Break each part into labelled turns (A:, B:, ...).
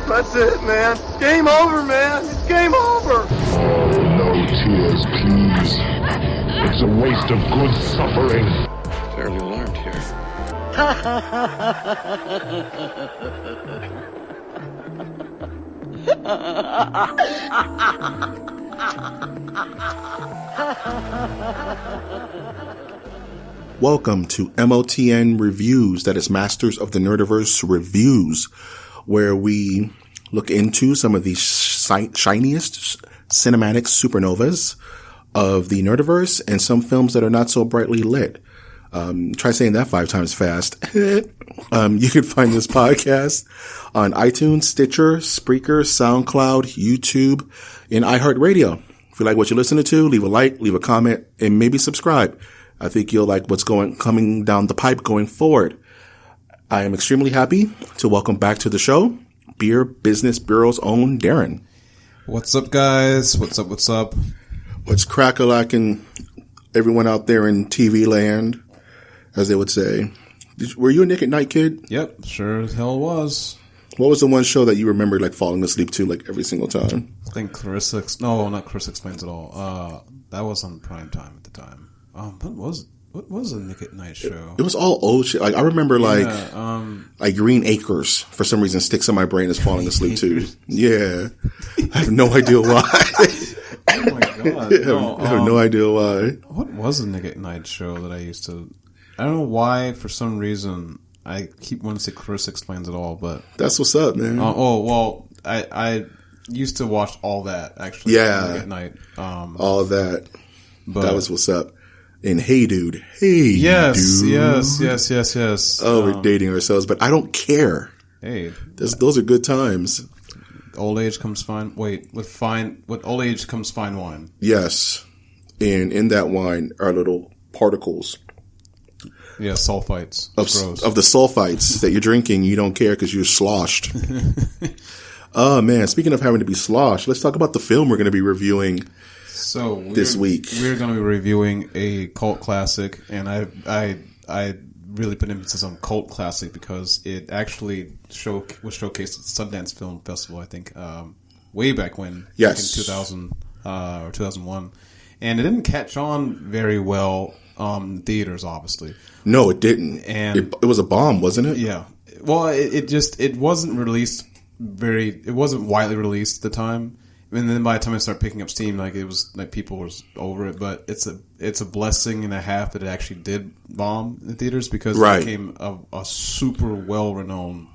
A: That's it, man. Game over, man. It's game over.
B: Oh, no tears, please. It's a waste of good suffering.
C: Fairly alarmed here.
D: Welcome to MOTN Reviews, that is Masters of the Nerdiverse Reviews, where we look into some of the shiniest cinematic supernovas of the Nerdiverse and some films that are not so brightly lit. Try saying that 5 times fast. You can find this podcast on iTunes, Stitcher, Spreaker, SoundCloud, YouTube, and iHeartRadio. If you like what you're listening to, leave a like, leave a comment, and maybe subscribe. I think you'll like what's coming down the pipe going forward. I am extremely happy to welcome back to the show Beer Business Bureau's own Darren.
E: What's up, guys? What's up?
D: What's crack-a-lacking everyone out there in TV land, as they would say. Were you a Nick at Night kid?
E: Yep, sure as hell was.
D: What was the one show that you remember like falling asleep to like every single time?
E: I think not Clarissa Explains It All. That was on prime time at the time. What was a Nick at Night show?
D: It was all old shit. Like I remember like Green Acres for some reason sticks in my brain as falling asleep to. Yeah. I have no idea why.
E: Oh my god.
D: I have no idea why.
E: What was a Nick at Night show that I used to... I don't know why, for some reason, I keep wanting to say Clarissa Explains It All, but...
D: That's what's up, man.
E: I used to watch all that, actually.
D: Yeah.
E: Nick at Night.
D: All that.
E: But
D: that was what's up. And Hey Dude. Hey
E: yes,
D: Dude.
E: Yes.
D: Oh, we're dating ourselves, but I don't care.
E: Hey.
D: Those are good times.
E: Old age comes fine. With old age comes fine wine.
D: Yes. And in that wine are little particles.
E: Yeah, sulfites.
D: Of the sulfites that you're drinking. You don't care because you're sloshed. Oh, man. Speaking of having to be sloshed, let's talk about the film we're going to be reviewing this week. We're
E: going to be reviewing a cult classic, and I really put emphasis on cult classic because it actually was showcased at the Sundance Film Festival, I think, way back when.
D: Yes.
E: Back in 2000 or 2001. And it didn't catch on very well in theaters, obviously.
D: No, it didn't. And it was a bomb, wasn't it?
E: Yeah. Well, it wasn't released it wasn't widely released at the time. And then by the time I started picking up steam, like it was like people were over it. But it's a blessing and a half that it actually did bomb in theaters because it became a super well renowned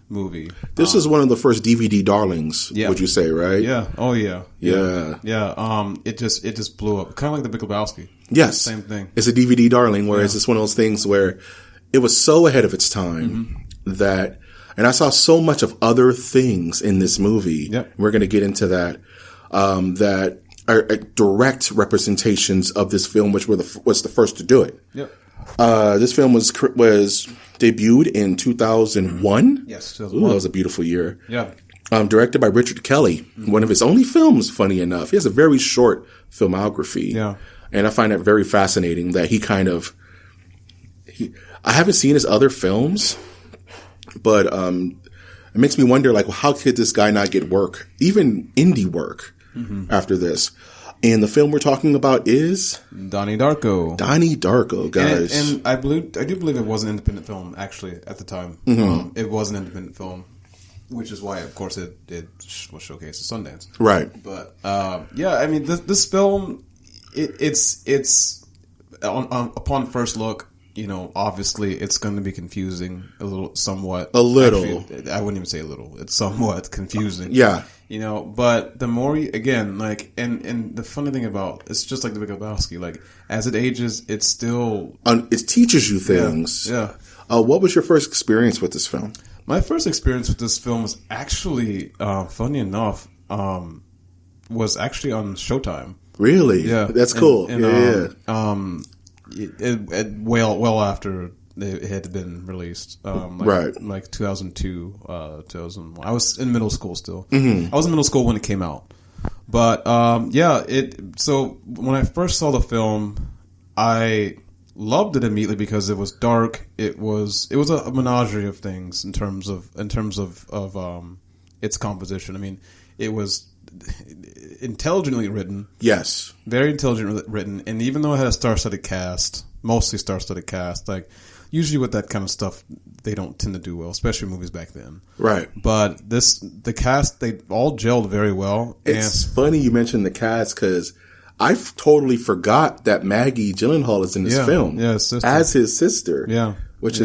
E: movie.
D: This is one of the first DVD darlings. Yeah. Would you say, right?
E: Yeah. Oh yeah.
D: Yeah.
E: It just blew up, kind of like The Big Lebowski.
D: Yes.
E: Same thing.
D: It's a DVD darling, whereas it's one of those things where it was so ahead of its time that. And I saw so much of other things in this movie.
E: Yep.
D: We're going to get into that. That are direct representations of this film, which was the first to do it.
E: Yep.
D: This film was debuted in 2001.
E: Yes, 2001.
D: Ooh, that was a beautiful year.
E: Yeah.
D: Directed by Richard Kelly. One of his only films, funny enough. He has a very short filmography.
E: Yeah.
D: And I find it very fascinating that I haven't seen his other films. But it makes me wonder, like, well, how could this guy not get work, even indie work, after this? And the film we're talking about is
E: Donnie Darko.
D: Donnie Darko, guys.
E: And I do believe it was an independent film, actually, at the time. It was an independent film, which is why, of course, it was showcased at Sundance.
D: Right.
E: But I mean, this film, it's upon first look. You know, obviously, it's going to be confusing somewhat.
D: A little.
E: Actually, I wouldn't even say a little. It's somewhat confusing.
D: Yeah.
E: You know, but the more again, like, and the funny thing about it's just like The Big Lebowski. Like, as it ages, it's still
D: it teaches you things.
E: Yeah.
D: What was your first experience with this film?
E: My first experience with this film was actually, funny enough, was actually on Showtime.
D: Really?
E: Yeah.
D: That's cool.
E: Well after it had been released, like 2002, 2001. I was in middle school still. I was in middle school when it came out, but So when I first saw the film, I loved it immediately because it was dark. It was a menagerie of things in terms of its composition. I mean, it was intelligently written.
D: Yes.
E: Very intelligently written. And even though it had a star-studded cast, mostly star-studded cast, like, usually with that kind of stuff, they don't tend to do well, especially movies back then.
D: Right.
E: But the cast, they all gelled very well.
D: It's funny you mentioned the cast because I totally forgot that Maggie Gyllenhaal is in this film as his sister.
E: Yeah.
D: Which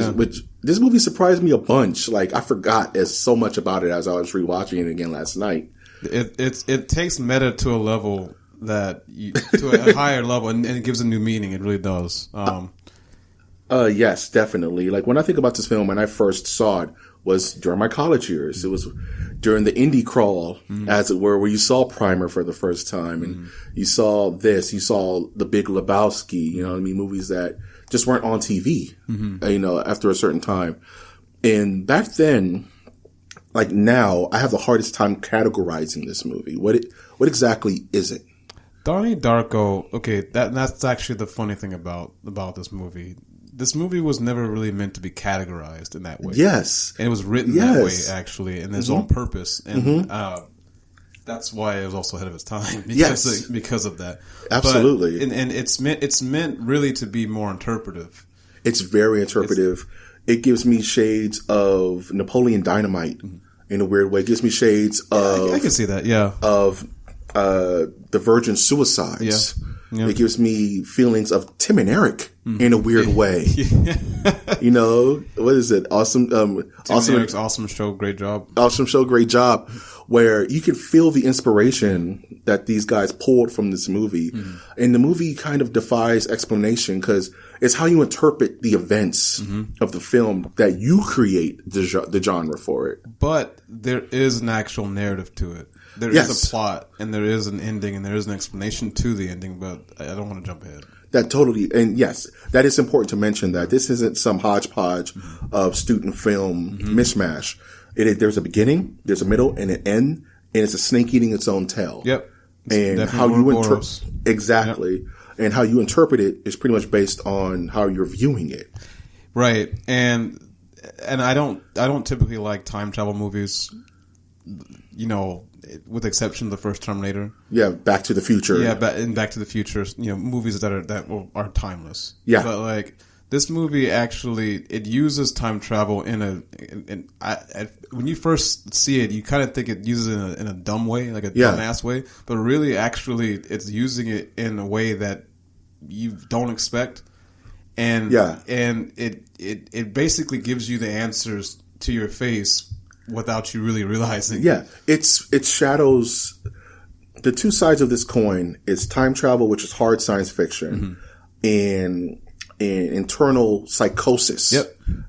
D: this movie surprised me a bunch. Like, I forgot so much about it as I was rewatching it again last night.
E: It takes meta to a level to a higher level, and it gives a new meaning. It really does.
D: Yes, definitely. Like, when I think about this film, when I first saw it was during my college years. It was during the indie crawl, as it were, where you saw Primer for the first time, and you saw The Big Lebowski, you know what I mean? Movies that just weren't on TV, you know, after a certain time. And back then, like now, I have the hardest time categorizing this movie. What exactly is it?
E: Donnie Darko. Okay, that's actually the funny thing about this movie. This movie was never really meant to be categorized in that way.
D: Yes,
E: and it was written that way actually, and it's on purpose. And that's why it was also ahead of its time. Because of that.
D: Absolutely,
E: but, and it's meant really to be more interpretive.
D: It's very interpretive. It gives me shades of Napoleon Dynamite in a weird way. It gives me shades of
E: I can see that. Yeah,
D: of the Virgin Suicides. Yeah. It gives me feelings of Tim and Eric in a weird way. You know, what is it? Tim and Eric's
E: Awesome Show, Great Job.
D: Awesome Show, Great Job. Where you can feel the inspiration that these guys pulled from this movie. And the movie kind of defies explanation because it's how you interpret the events of the film that you create the genre for it.
E: But there is an actual narrative to it. There is a plot, and there is an ending, and there is an explanation to the ending, but I don't want to jump ahead.
D: That totally, and yes, that is important to mention that this isn't some hodgepodge of student film mishmash. There's a beginning, there's a middle, and an end, and it's a snake eating its own tail.
E: Yep.
D: And how you interpret exactly, and how you interpret it is pretty much based on how you're viewing it.
E: Right, and I don't typically like time travel movies. You know, with the exception of the first Terminator.
D: Yeah, Back to the Future.
E: Yeah, Back to the Future. You know, movies that are timeless.
D: Yeah,
E: but like this movie actually, it uses time travel when you first see it, you kind of think it uses it in a dumb way, like a dumbass way. But really, actually, it's using it in a way that you don't expect, and it basically gives you the answers to your face without you really realizing.
D: Yeah, it shadows the two sides of this coin. Is time travel, which is hard science fiction, and internal psychosis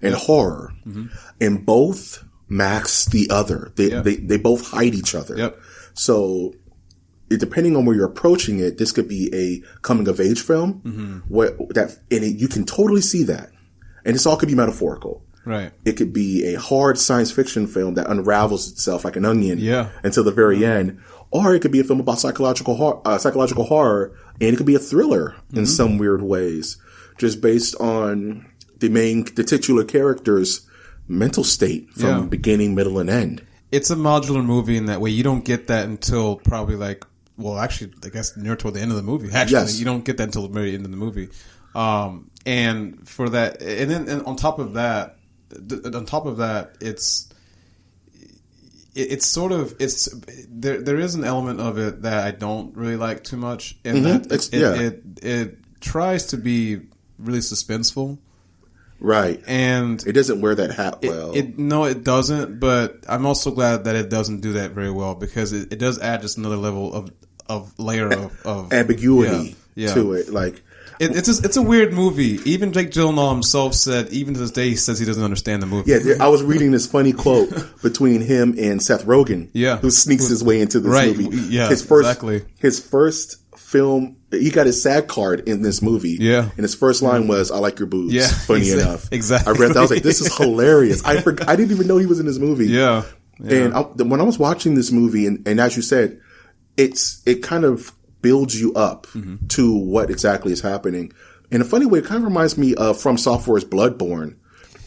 D: and horror, and both mask the other. They both hide each other.
E: Yep.
D: So, depending on where you're approaching it, this could be a coming of age film, you can totally see that, and this all could be metaphorical.
E: Right.
D: It could be a hard science fiction film that unravels itself like an onion until the very end. Or it could be a film about psychological horror, and it could be a thriller in some weird ways, just based on the titular character's mental state from beginning, middle, and end. It's
E: a modular movie in that way. You don't get that until probably I guess near toward the end of the movie. Actually, you don't get that until the very end of the movie. And for that, and then on top of that, it's sort of there is an element of it that I don't really like too much, in that it tries to be really suspenseful,
D: right? And it doesn't wear that hat well.
E: No, it doesn't. But I'm also glad that it doesn't do that very well, because it does add just another level of layer of
D: ambiguity to it, like.
E: It's a weird movie. Even Jake Gyllenhaal himself said, even to this day, he says he doesn't understand the movie.
D: Yeah, I was reading this funny quote between him and Seth Rogen, who sneaks his way into this movie.
E: Yeah,
D: his first film, he got his SAG card in this movie.
E: Yeah,
D: and his first line was, "I like your boobs."
E: Yeah,
D: funny enough.
E: Exactly.
D: I read that. I was like, "This is hilarious." I didn't even know he was in this movie.
E: Yeah.
D: And when I was watching this movie, and as you said, it kind of builds you up to what exactly is happening. In a funny way, it kind of reminds me of From Software's Bloodborne,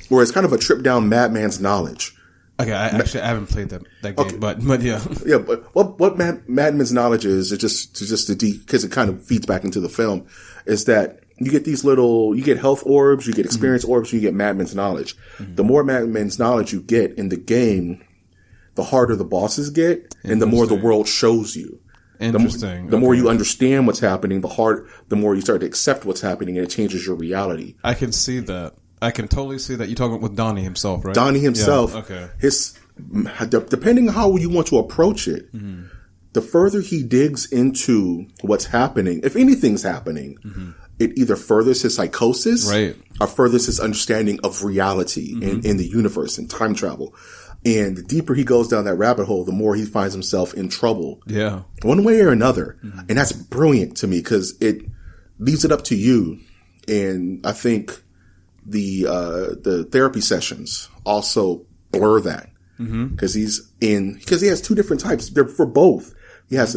D: where it's kind of a trip down madman's knowledge.
E: Okay, I haven't played that game, but yeah.
D: Yeah, but what Madman's knowledge is just because it kind of feeds back into the film, is that you get you get health orbs, you get experience orbs, you get Madman's knowledge. The more Madman's knowledge you get in the game, the harder the bosses get, and the more the world shows you.
E: Interesting.
D: The more you understand what's happening, the more you start to accept what's happening, and it changes your reality.
E: I can see that. I can totally see that. You're talking with Donnie himself, right?
D: Donnie himself.
E: Yeah, okay.
D: Depending on how you want to approach it, the further he digs into what's happening, if anything's happening, it either furthers his psychosis,
E: right,
D: or furthers his understanding of reality in the universe and time travel. And the deeper he goes down that rabbit hole, the more he finds himself in trouble.
E: Yeah.
D: One way or another. And that's brilliant to me because it leaves it up to you. And I think the therapy sessions also blur that. Because he has two different types. They're for both. He has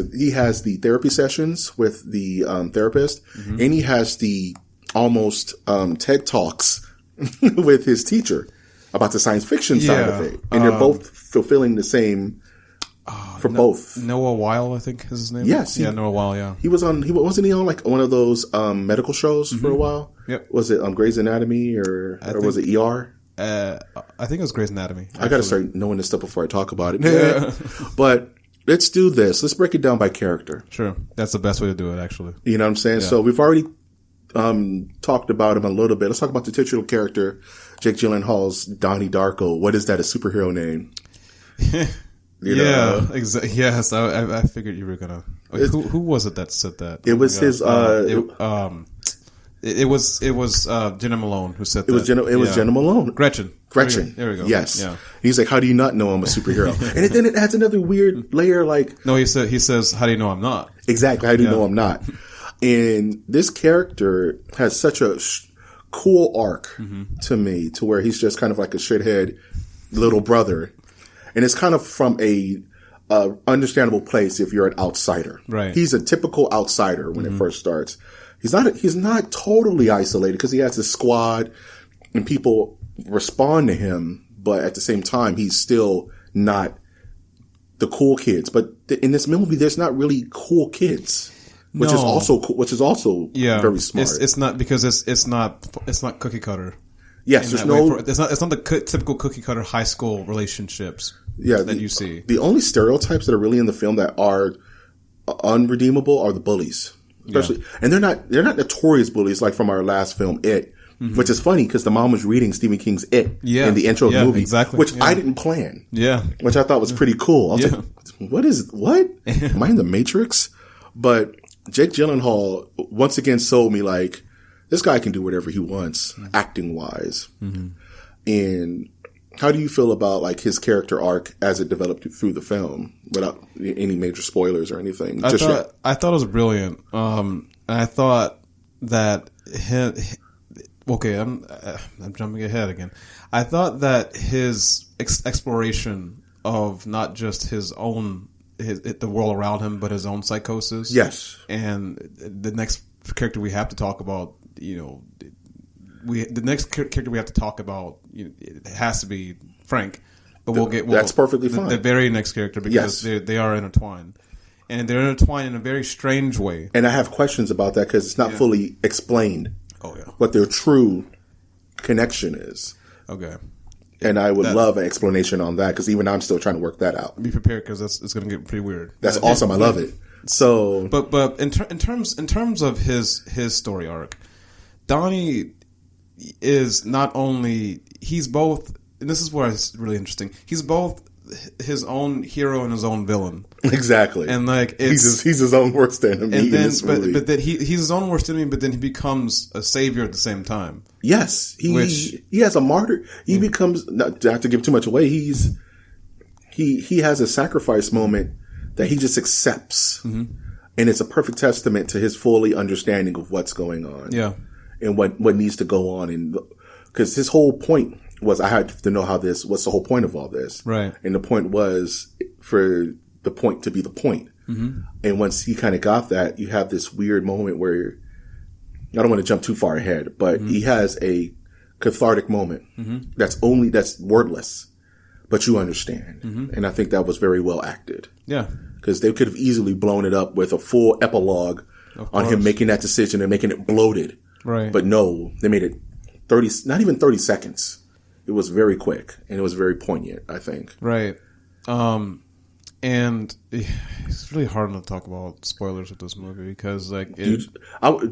D: the therapy sessions with the therapist, and he has the almost TED Talks with his teacher about the science fiction side of it. And they're both fulfilling the same for both.
E: Noah Weil, I think is his name.
D: Yes.
E: Noah Weil, yeah.
D: Wasn't he on like one of those medical shows for a while?
E: Yep.
D: Was it Grey's Anatomy or was it ER?
E: I think it was Grey's Anatomy.
D: I got to start knowing this stuff before I talk about it.
E: Yeah.
D: But let's do this. Let's break it down by character.
E: Sure. That's the best way to do it, actually.
D: You know what I'm saying? Yeah. So we've already talked about him a little bit. Let's talk about the titular character, Jake Gyllenhaal's Donnie Darko. What is that, a superhero name?
E: Exactly. Yes, I figured you were gonna. Who was it that said that?
D: It was his.
E: It was Jenna Malone who said that.
D: It was Jenna Malone.
E: Gretchen.
D: There we go. Yes. Yeah. He's like, how do you not know I'm a superhero? And then it adds another weird layer. Like,
E: no, he says, how do you know I'm not?
D: Exactly. How do you know I'm not? And this character has such a cool arc to me, to where he's just kind of like a shithead little brother. And it's kind of from a understandable place if you're an outsider.
E: Right.
D: He's a typical outsider when it first starts. He's not totally isolated because he has a squad and people respond to him, but at the same time, he's still not the cool kids. But in this movie, there's not really cool kids, which is also very smart.
E: It's not because it's not cookie cutter.
D: Yes,
E: it's not the typical cookie cutter high school relationships. That you see. The
D: only stereotypes that are really in the film that are unredeemable are the bullies. Especially, and they're not notorious bullies like from our last film, It, which is funny because the mom was reading Stephen King's It in the intro of the movie, which I didn't plan.
E: Yeah,
D: which I thought was pretty cool. I was like, what? Am I in the Matrix? But Jake Gyllenhaal once again sold me like, this guy can do whatever he wants, acting wise. And how do you feel about like his character arc as it developed through the film, without any major spoilers or anything?
E: I thought it was brilliant. I thought that I'm jumping ahead again. I thought that his exploration of not just his own the world around him, but his own psychosis.
D: Yes.
E: And the next character we have to talk about, the next character we have to talk about, it has to be Frank. But
D: that's perfectly fine.
E: The very next character, because they are intertwined. And they're intertwined in a very strange way.
D: And I have questions about that because it's not fully explained.
E: Oh, yeah.
D: What their true connection is.
E: Okay.
D: And I would love an explanation on that because even I'm still trying to work that out.
E: Be prepared because it's going to get pretty weird.
D: That's awesome. I love it. So,
E: but in terms of his story arc, Donnie is not only, he's both, and this is where it's really interesting. He's both his own hero and his own villain.
D: Exactly.
E: And like
D: he's his own worst enemy.
E: And then, but then he's his own worst enemy. But then he becomes a savior at the same time.
D: Yes, he has a martyr. He becomes, not to have to give too much away. He has a sacrifice moment that he just accepts, and it's a perfect testament to his fully understanding of what's going on.
E: Yeah,
D: and what needs to go on, and because his whole point was, I had to know what's the whole point of all this,
E: right?
D: And the point was for the point to be the point. And once he kind of got that, you have this weird moment where, I don't want to jump too far ahead, but he has a cathartic moment that's wordless, but you understand. And I think that was very well acted.
E: Yeah.
D: Because they could have easily blown it up with a full epilogue on him making that decision and making it bloated.
E: Right.
D: But no, they made it 30, not even 30 seconds. It was very quick and it was very poignant, I think.
E: Right. And it's really hard to talk about spoilers with this movie because, like,
D: do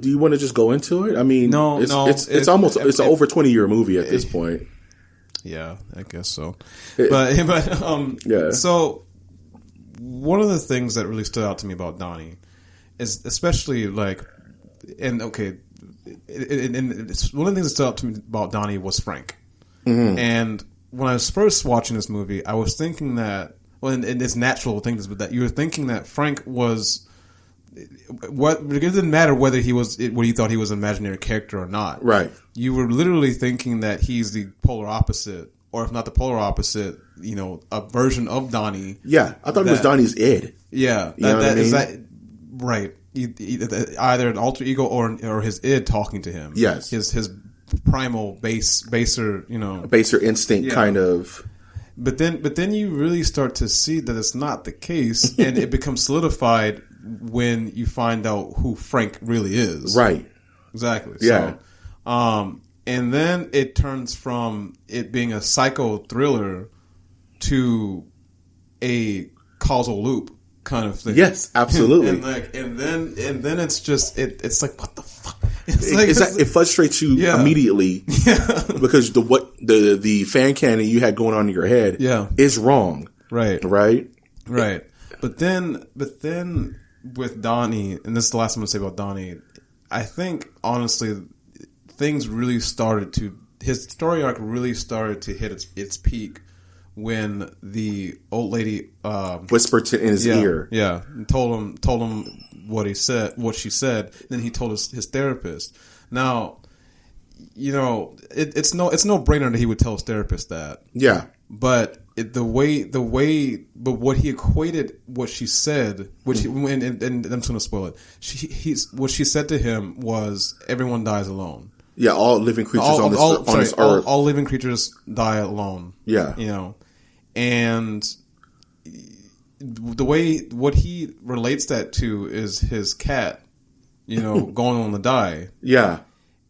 D: you want to just go into it? I mean, it's almost an over 20-year movie at this point.
E: Yeah, I guess so. Yeah. So one of the things that really stood out to me about Donnie is especially like, and okay, one of the things that stood out to me about Donnie was Frank. And when I was first watching this movie, I was thinking that, well, and it's natural to think this, but that you were thinking that Frank was, it didn't matter whether you thought he was an imaginary character or not.
D: Right.
E: You were literally thinking that he's the polar opposite, or if not the polar opposite, a version of Donnie.
D: Yeah, I thought it was Donnie's id.
E: Yeah, right. Either an alter ego or his id talking to him.
D: Yes,
E: his primal baser
D: instinct kind of.
E: But then you really start to see that it's not the case, and it becomes solidified when you find out who Frank really is.
D: Right.
E: Exactly.
D: Yeah.
E: So, and then it turns from it being a psycho thriller to a causal loop kind of thing.
D: Yes, absolutely.
E: and then it's just it's like, what the fuck?
D: It frustrates you immediately because the fan canon you had going on in your head is wrong. Right.
E: But then with Donnie, and this is the last thing I'm going to say about Donnie, I think honestly things really his story arc really started to hit its peak when the old lady
D: whispered in his ear.
E: Yeah, and told him what she said. Then he told his therapist. Now, it's no brainer that he would tell his therapist that. Yeah, but what he equated what she said, and I'm just going to spoil it. What she said to him was, "Everyone dies alone."
D: Yeah, all living creatures on this earth.
E: All living creatures die alone. Yeah, and the way what he relates that to is his cat, going on to die. Yeah,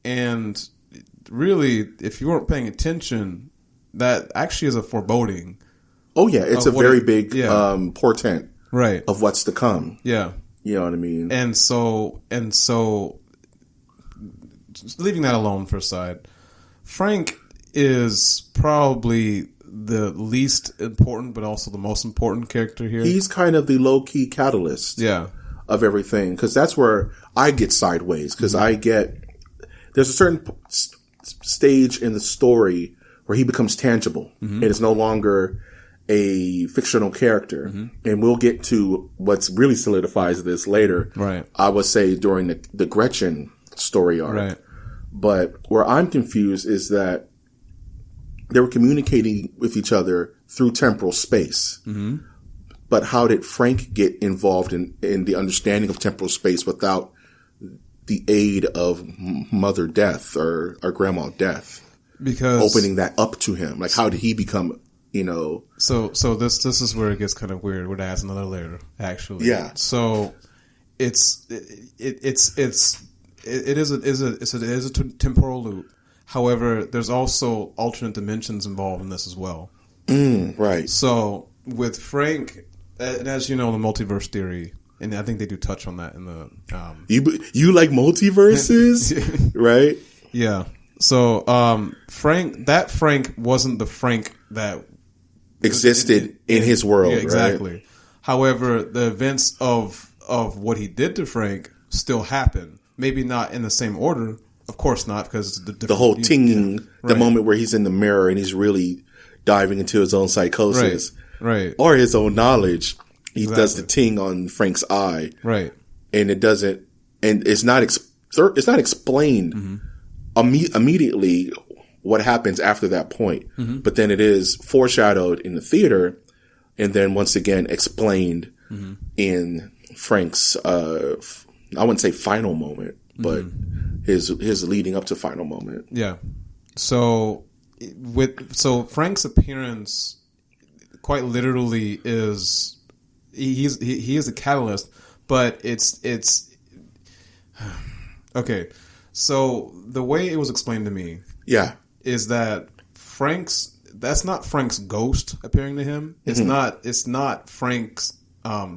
E: and really, if you weren't paying attention, that actually is a foreboding.
D: Oh yeah, it's a very big portent, right, of what's to come. Yeah, you know what I mean.
E: And so, leaving that alone for a side, Frank is probably the least important, but also the most important character here.
D: He's kind of the low-key catalyst of everything, because that's where I get sideways, because there's a certain stage in the story where he becomes tangible, and it's no longer a fictional character. And we'll get to what's really solidifies this later. Right. I would say during the Gretchen story arc. Right. But where I'm confused is that they were communicating with each other through temporal space. But how did Frank get involved in the understanding of temporal space without the aid of Mother Death or Grandma Death? Because opening that up to him, like how did he become, So
E: this is where it gets kind of weird. Where it adds another layer, actually. Yeah. So it is a temporal loop. However, there's also alternate dimensions involved in this as well. Right. So with Frank, and as you know, the multiverse theory, and I think they do touch on that in the.
D: You like multiverses, right?
E: Yeah. So Frank wasn't the Frank that
D: existed in his world.
E: Yeah, exactly.
D: Right?
E: However, the events of what he did to Frank still happen. Maybe not in the same order. Of course not, because
D: the whole tinging, the moment where he's in the mirror and he's really diving into his own psychosis, right, or his own knowledge. He does the ting on Frank's eye, right, and it doesn't, and it's not explained immediately what happens after that point. But then it is foreshadowed in the theater, and then once again explained in Frank's. I wouldn't say final moment, but his leading up to final moment.
E: Yeah. So Frank's appearance quite literally is he is a catalyst, but it's okay. So the way it was explained to me, is that that's not Frank's ghost appearing to him. It's not Frank's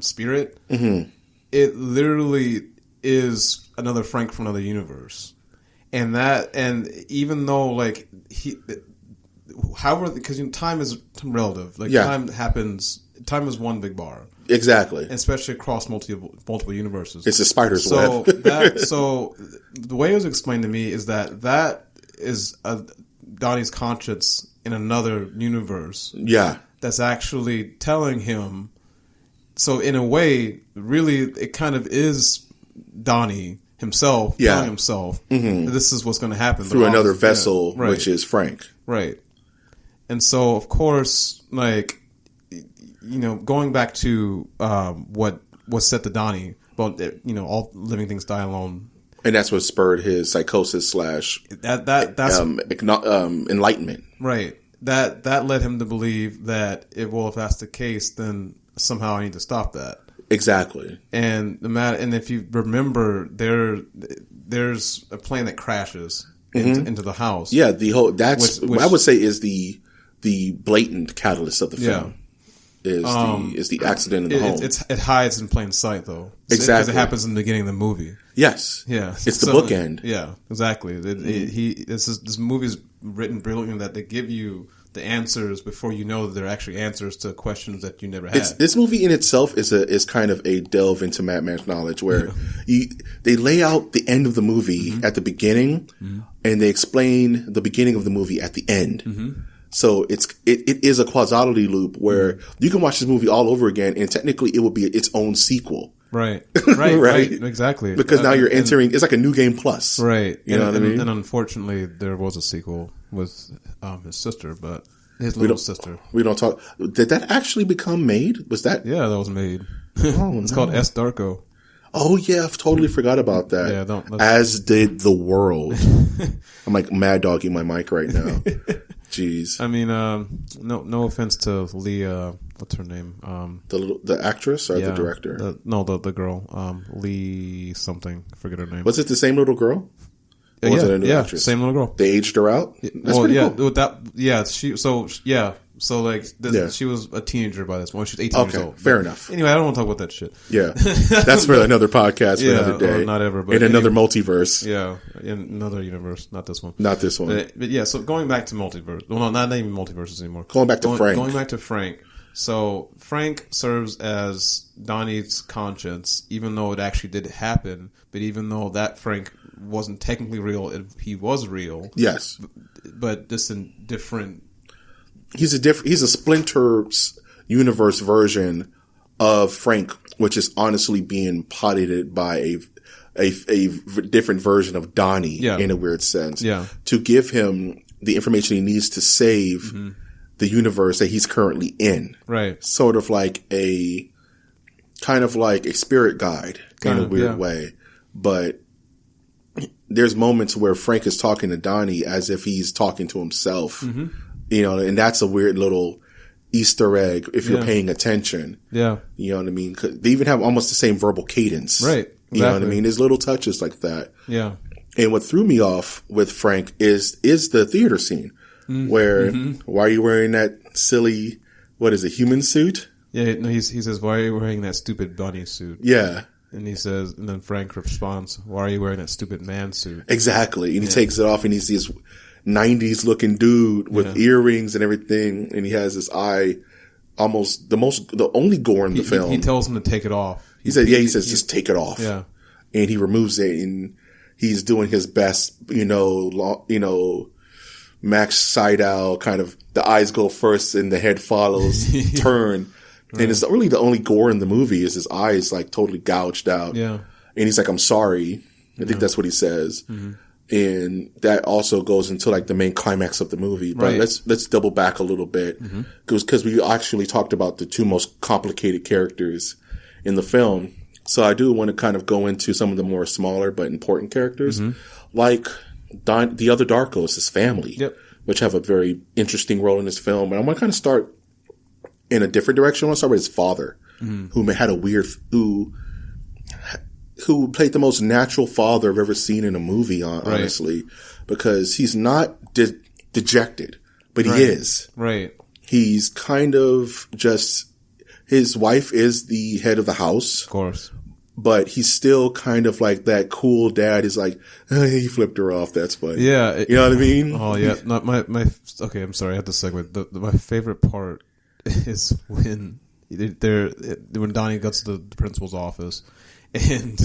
E: spirit. It literally is another Frank from another universe, and even though like however, because time is relative. Like time is one big bar.
D: Exactly.
E: Especially across multiple universes.
D: It's a spider's web.
E: So the way it was explained to me is that is Donnie's conscience in another universe. Yeah. That's actually telling him. So in a way, really, it kind of is Donnie himself telling himself this is what's going to happen.
D: Through another vessel, which is Frank.
E: Right. And so, of course, like, you know, going back to what was said to Donnie about, you know, all living things die alone.
D: And that's what spurred his psychosis /
E: that's
D: enlightenment.
E: Right. That led him to believe that if that's the case, then somehow I need to stop that. Exactly. And if you remember, there's a plane that crashes into the house.
D: Yeah, which I would say is the blatant catalyst of the film. Is the accident in the home.
E: It hides in plain sight, though.
D: Exactly.
E: Because it happens in the beginning of the movie.
D: Yes.
E: Yeah.
D: It's the bookend.
E: Yeah, exactly. This movie is written brilliantly that they give you the answers before you know that they're actually answers to questions that you never had.
D: This movie in itself is kind of a delve into Madman's knowledge, where they lay out the end of the movie at the beginning, and they explain the beginning of the movie at the end. So it is a causality loop where you can watch this movie all over again, and technically it will be its own sequel.
E: Right. Right. Exactly.
D: Because now you're entering, it's like a new game plus.
E: Right.
D: You know what I mean?
E: And unfortunately, there was a sequel with his sister, but his little sister.
D: We don't talk. Did that actually become made? Was that?
E: Yeah, that was made.
D: Oh,
E: it's called S. Darko.
D: Oh yeah, I've totally forgot about that.
E: Yeah,
D: as did the world. I'm like mad dogging my mic right now. Jeez.
E: I mean, no offense to Leah. What's her name?
D: The actress or the director?
E: The girl. Lee something. I forget her name.
D: Was it the same little girl? Or was it a new actress?
E: Same little girl.
D: They aged her out. That's pretty cool.
E: So like she was a teenager by this point. She was 18 years old.
D: Fair enough.
E: Anyway, I don't want to talk about that shit.
D: Yeah, that's for another podcast for another day.
E: Not ever, but
D: in another multiverse.
E: Yeah, in another universe, not this one.
D: Not this one.
E: But yeah, so going back to multiverse. Well, no, not even multiverses anymore.
D: Going back to Frank.
E: Going back to Frank. So Frank serves as Donnie's conscience, even though it actually did happen. But even though that Frank wasn't technically real, he was real.
D: Yes,
E: but just in different.
D: He's a Splinter universe version of Frank, which is honestly being piloted by a different version of Donnie in a weird sense. Yeah. To give him the information he needs to save the universe that he's currently in. Right. Sort of like a spirit guide in a weird way. But there's moments where Frank is talking to Donnie as if he's talking to himself. You know, and that's a weird little Easter egg if you're paying attention. Yeah. You know what I mean? They even have almost the same verbal cadence. Right. Exactly. You know what I mean? There's little touches like that. Yeah. And what threw me off with Frank is the theater scene where, why are you wearing that silly, what is it, human suit?
E: Yeah. No, he says, why are you wearing that stupid bunny suit?
D: Yeah.
E: And and then Frank responds, why are you wearing that stupid man suit?
D: Exactly. And he takes it off and he's this 90s looking dude with earrings and everything, and he has his eye almost the only gore in the film.
E: He tells him to take it off.
D: He says just take it off. Yeah. And he removes it, and he's doing his best, Max Sydow kind of, the eyes go first and the head follows turn. Right. And it's really the only gore in the movie is his eyes like totally gouged out. Yeah. And he's like, I'm sorry. I think that's what he says. And that also goes into like the main climax of the movie. But let's double back a little bit because we actually talked about the two most complicated characters in the film. So I do want to kind of go into some of the more smaller but important characters, like the other Darkos, his family, which have a very interesting role in this film. And I want to kind of start in a different direction. I want to start with his father, who had a weird, who played the most natural father I've ever seen in a movie, honestly, because he's not dejected, but he is.
E: Right.
D: He's kind of just, his wife is the head of the house.
E: Of course.
D: But he's still kind of like that cool dad. He's like, he flipped her off. That's funny.
E: Yeah.
D: You know what I mean?
E: Oh, yeah. Not okay, I'm sorry. I have to segue. My favorite part is when Donnie goes to the principal's office and,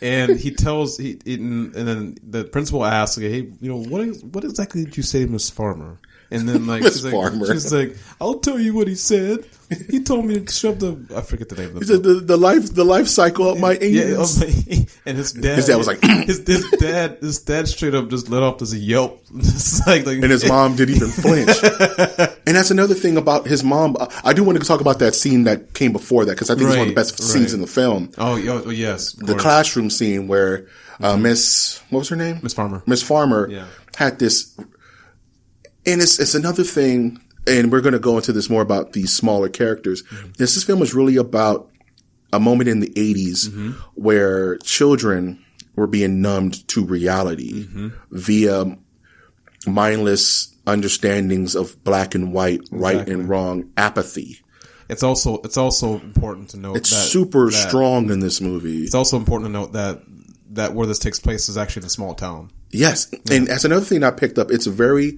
E: and he tells, and then the principal asks, okay, hey, what exactly did you say to Miss Farmer? And then she's like, I'll tell you what he said. He told me to shove I forget the name of the book.
D: the life cycle of my anus.
E: Yeah, and his dad
D: was like,
E: his dad straight up just let off this yelp. And
D: his mom didn't even flinch. And that's another thing about his mom. I do want to talk about that scene that came before that, because I think it's one of the best scenes in the film.
E: Oh, yes.
D: The classroom scene where what was her name?
E: Miss Farmer.
D: Miss Farmer had this, and it's another thing. And we're going to go into this more about these smaller characters. This film is really about a moment in the 80s where children were being numbed to reality via mindless understandings of black and white, right and wrong, apathy.
E: It's also important to note
D: it's super strong in this movie.
E: It's also important to note that where this takes place is actually in a small town.
D: Yes. And that's another thing I picked up. It's a very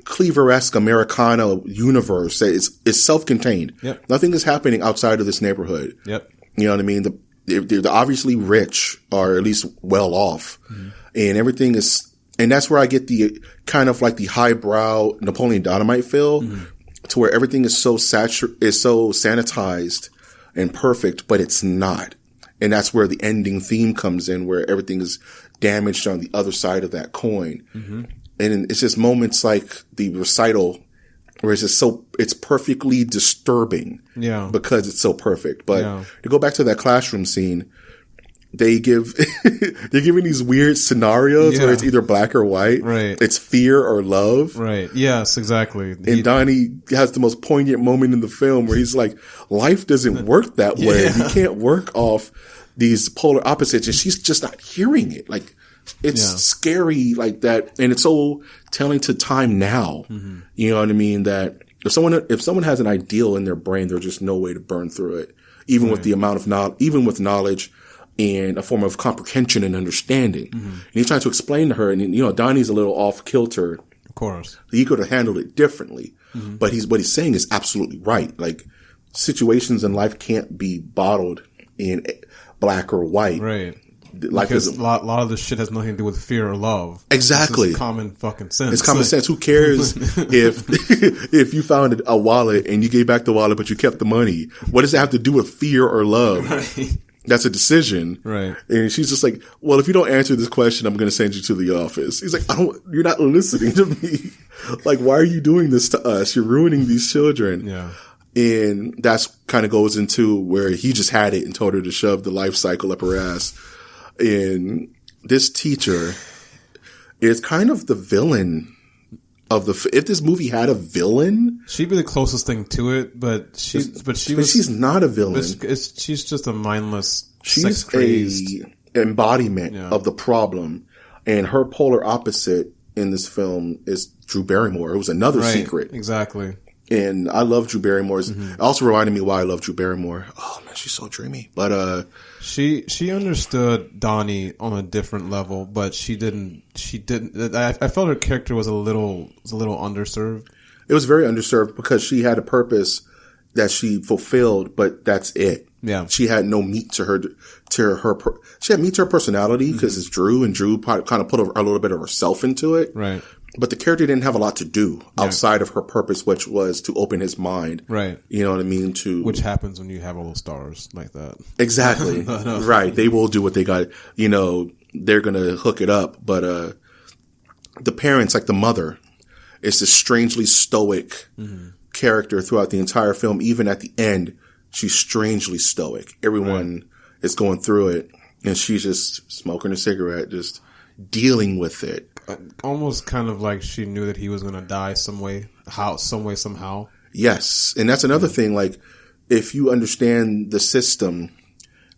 D: Cleaver-esque Americana universe. It's self-contained. Yep. Nothing is happening outside of this neighborhood. Yep. You know what I mean? They're obviously rich, or at least well off, and everything is. And that's where I get the kind of like the highbrow Napoleon Dynamite feel, to where everything is so sanitized and perfect, but it's not. And that's where the ending theme comes in, where everything is damaged on the other side of that coin. And it's just moments like the recital where it's just it's perfectly disturbing. Yeah. Because it's so perfect. But to go back to that classroom scene, they're giving these weird scenarios where it's either black or white. Right. It's fear or love. Right.
E: Yes, exactly.
D: And Donnie has the most poignant moment in the film where he's like, life doesn't work that way. You can't work off these polar opposites. And she's just not hearing it. Like, it's scary like that, and it's so telling to time now. You know what I mean? That if someone has an ideal in their brain, there's just no way to burn through it, even with the amount of even with knowledge and a form of comprehension and understanding. And he's trying to explain to her, and Donnie's a little off kilter.
E: Of course,
D: he could have handled it differently, but what he's saying is absolutely right. Like, situations in life can't be bottled in black or white. Right.
E: Because a lot of this shit has nothing to do with fear or love.
D: Exactly.
E: It's common fucking sense.
D: It's common sense. Who cares if you found a wallet and you gave back the wallet but you kept the money? What does it have to do with fear or love? Right. That's a decision. Right. And she's just like, well, if you don't answer this question, I'm going to send you to the office. He's like, you're not listening to me. Like, why are you doing this to us? You're ruining these children. Yeah. And that's kind of goes into where he just had it and told her to shove the life cycle up her ass. And this teacher is kind of the villain of if this movie had a villain,
E: she'd be the closest thing to it. But she's
D: not a villain.
E: She's just a mindless.
D: She's a embodiment of the problem, and her polar opposite in this film is Drew Barrymore. It was another secret,
E: exactly.
D: And I love Drew Barrymore. It also reminded me why I love Drew Barrymore. Oh man, she's so dreamy. But
E: she understood Donnie on a different level, but she didn't. I felt her character was a little underserved.
D: It was very underserved because she had a purpose that she fulfilled, but that's it. Yeah, she had no meat to her. She had meat to her personality because it's Drew, and Drew kind of put a little bit of herself into it. Right. But the character didn't have a lot to do outside of her purpose, which was to open his mind. Right. You know what I mean?
E: Which happens when you have all those stars like that.
D: Exactly. Right. They will do what they got. They're going to hook it up. But the parents, like the mother, is this strangely stoic character throughout the entire film. Even at the end, she's strangely stoic. Everyone is going through it, and she's just smoking a cigarette, just dealing with it.
E: Almost kind of like she knew that he was going to die some way. some way, somehow.
D: Yes. And that's another thing. Like, if you understand the system,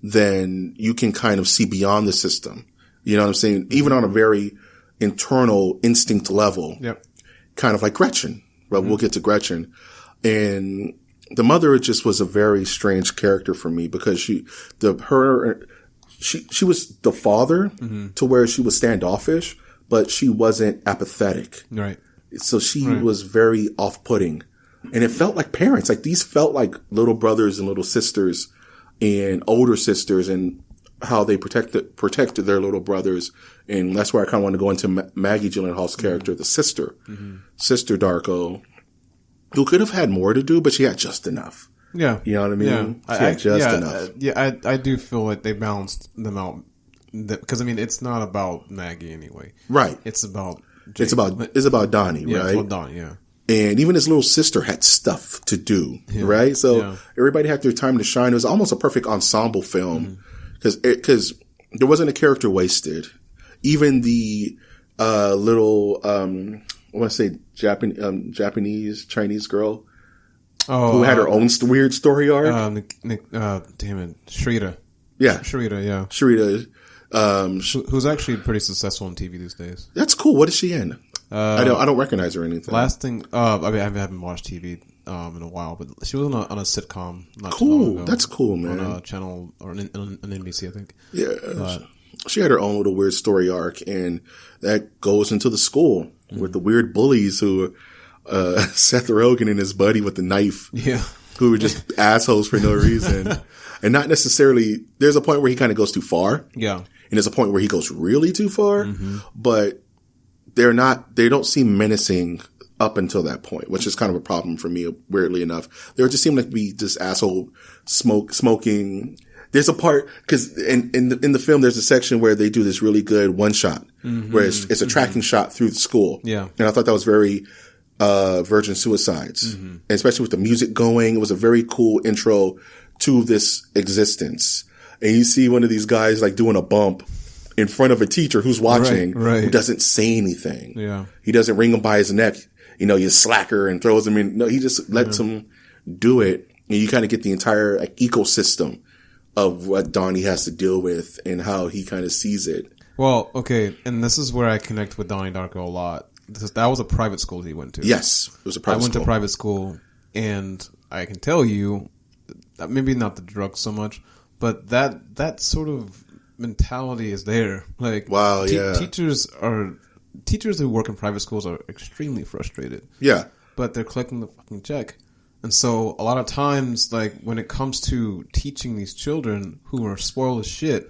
D: then you can kind of see beyond the system. You know what I'm saying? Even on a very internal instinct level.
E: Yep.
D: Kind of like Gretchen. But we'll get to Gretchen. And the mother just was a very strange character for me because she was the father to where she was standoffish, but she wasn't apathetic.
E: Right.
D: So she was very off-putting. And it felt like parents. Like, these felt like little brothers and little sisters and older sisters, and how they protected their little brothers. And that's where I kind of want to go into Maggie Gyllenhaal's character, the sister, Sister Darko, who could have had more to do, but she had just enough.
E: Yeah.
D: You know what I mean?
E: Yeah.
D: She had just enough.
E: I do feel like they balanced them out. Because, I mean, it's not about Maggie anyway.
D: Right.
E: It's about
D: Jake. It's about Donnie, right?
E: It's about Donnie, yeah.
D: And even his little sister had stuff to do, right? So everybody had their time to shine. It was almost a perfect ensemble film because there wasn't a character wasted. Even the little I want to say Japanese Chinese girl who had her own weird story arc.
E: Damn it, Shrita.
D: Yeah,
E: Shrita. Yeah,
D: Shrita.
E: Who's actually pretty successful on TV these days.
D: That's cool. What is she in? I don't recognize her or anything.
E: Last thing, I mean, I haven't watched TV in a while, but she was on a sitcom. Not
D: cool.
E: Too long ago,
D: that's cool, man.
E: On a channel or an NBC, I think.
D: Yeah, she had her own little weird story arc, and that goes into the school with the weird bullies who Seth Rogen and his buddy with the knife.
E: Yeah,
D: who were just assholes for no reason, and not necessarily. There's a point where he kind of goes too far.
E: Yeah,
D: and there's a point where he goes really too far, but. They don't seem menacing up until that point, which is kind of a problem for me, weirdly enough. They just seem like to be just asshole smoking. There's a part, cause in the film, there's a section where they do this really good one shot, where it's a tracking shot through the school.
E: Yeah.
D: And I thought that was very, Virgin Suicides. And especially with the music going, it was a very cool intro to this existence. And you see one of these guys like doing a bump in front of a teacher who's watching, who doesn't say anything.
E: Yeah.
D: He doesn't wring him by his neck, you slacker, and throws him in. No, he just lets him do it. And you kind of get the entire ecosystem of what Donnie has to deal with and how he kind of sees it.
E: Well, okay. And this is where I connect with Donnie Darko a lot. That was a private school he went to.
D: Yes. It was a private school.
E: I went to private school, and I can tell you, maybe not the drugs so much, but that sort of mentality is there. Like,
D: wow,
E: teachers who work in private schools are extremely frustrated.
D: Yeah,
E: but they're collecting the fucking check, and so a lot of times, like when it comes to teaching these children who are spoiled as shit,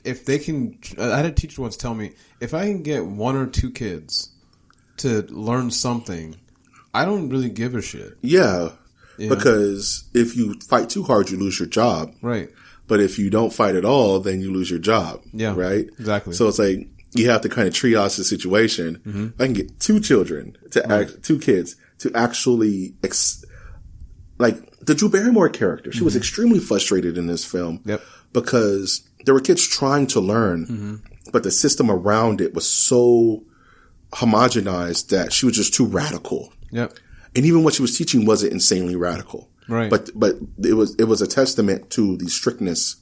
E: if they can, I had a teacher once tell me, if I can get one or two kids to learn something, I don't really give a shit.
D: Yeah, because if you fight too hard, you lose your job.
E: Right.
D: But if you don't fight at all, then you lose your job. Yeah. Right?
E: Exactly.
D: So it's like, you have to kind of triage the situation. I can get two kids to actually, like the Drew Barrymore character. She was extremely frustrated in this film.
E: Yep.
D: Because there were kids trying to learn, but the system around it was so homogenized that she was just too radical.
E: Yep.
D: And even what she was teaching wasn't insanely radical.
E: Right.
D: But it was a testament to the strictness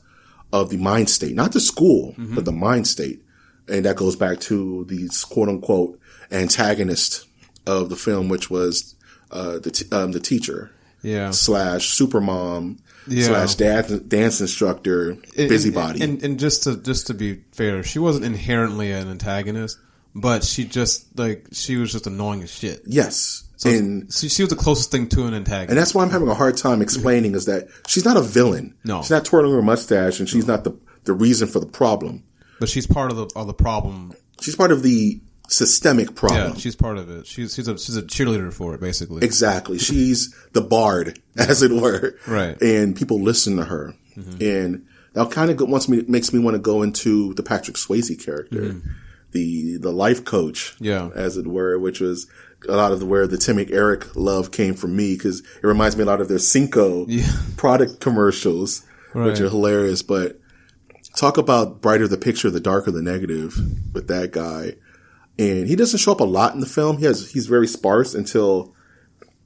D: of the mind state, not the school, but the mind state. And that goes back to the quote unquote antagonist of the film, which was, the teacher.
E: Yeah. /
D: supermom. / dance instructor, busybody.
E: And just to be fair, she wasn't inherently an antagonist, but she was just annoying as shit.
D: Yes.
E: So she was the closest thing to an antagonist.
D: And that's why I'm having a hard time explaining is that she's not a villain.
E: No.
D: She's not twirling her mustache, and she's not the reason for the problem.
E: But she's part of the problem.
D: She's part of the systemic problem.
E: Yeah, she's part of it. She's a cheerleader for it, basically.
D: Exactly. She's the bard, as it were.
E: Right.
D: And people listen to her. And that kind of makes me want to go into the Patrick Swayze character. The life coach, as it were, which was a lot of where the Tim McErick love came from me, because it reminds me a lot of their Cinco product commercials, which are hilarious. But talk about brighter the picture, the darker the negative with that guy. And he doesn't show up a lot in the film. He's very sparse until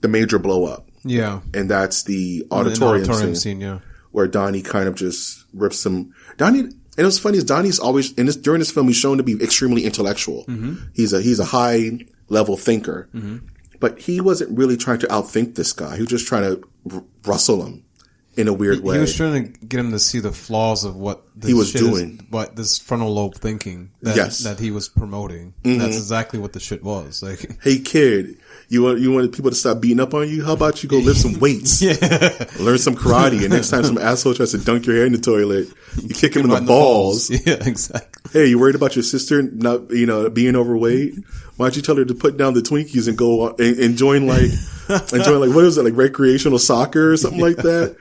D: the major blow up.
E: Yeah.
D: And that's the auditorium scene.
E: Yeah.
D: Where Donnie kind of just rips him. Donnie, and what's funny is Donnie's always, during this film, he's shown to be extremely intellectual. Mm-hmm. He's a high level thinker. Mm-hmm. But he wasn't really trying to outthink this guy. He was just trying to rustle him in a weird way.
E: He was trying to get him to see the flaws of what
D: he was doing.
E: What this frontal lobe thinking that he was promoting. Mm-hmm. That's exactly what the shit was. Like,
D: hey kid, you want people to stop beating up on you? How about you go lift some weights? Yeah. Learn some karate, and next time some asshole tries to dunk your hair in the toilet, you kick him in the balls.
E: Yeah, exactly.
D: Hey, you worried about your sister not, being overweight? Why don't you tell her to put down the Twinkies and go and join what is it, like recreational soccer or something like that?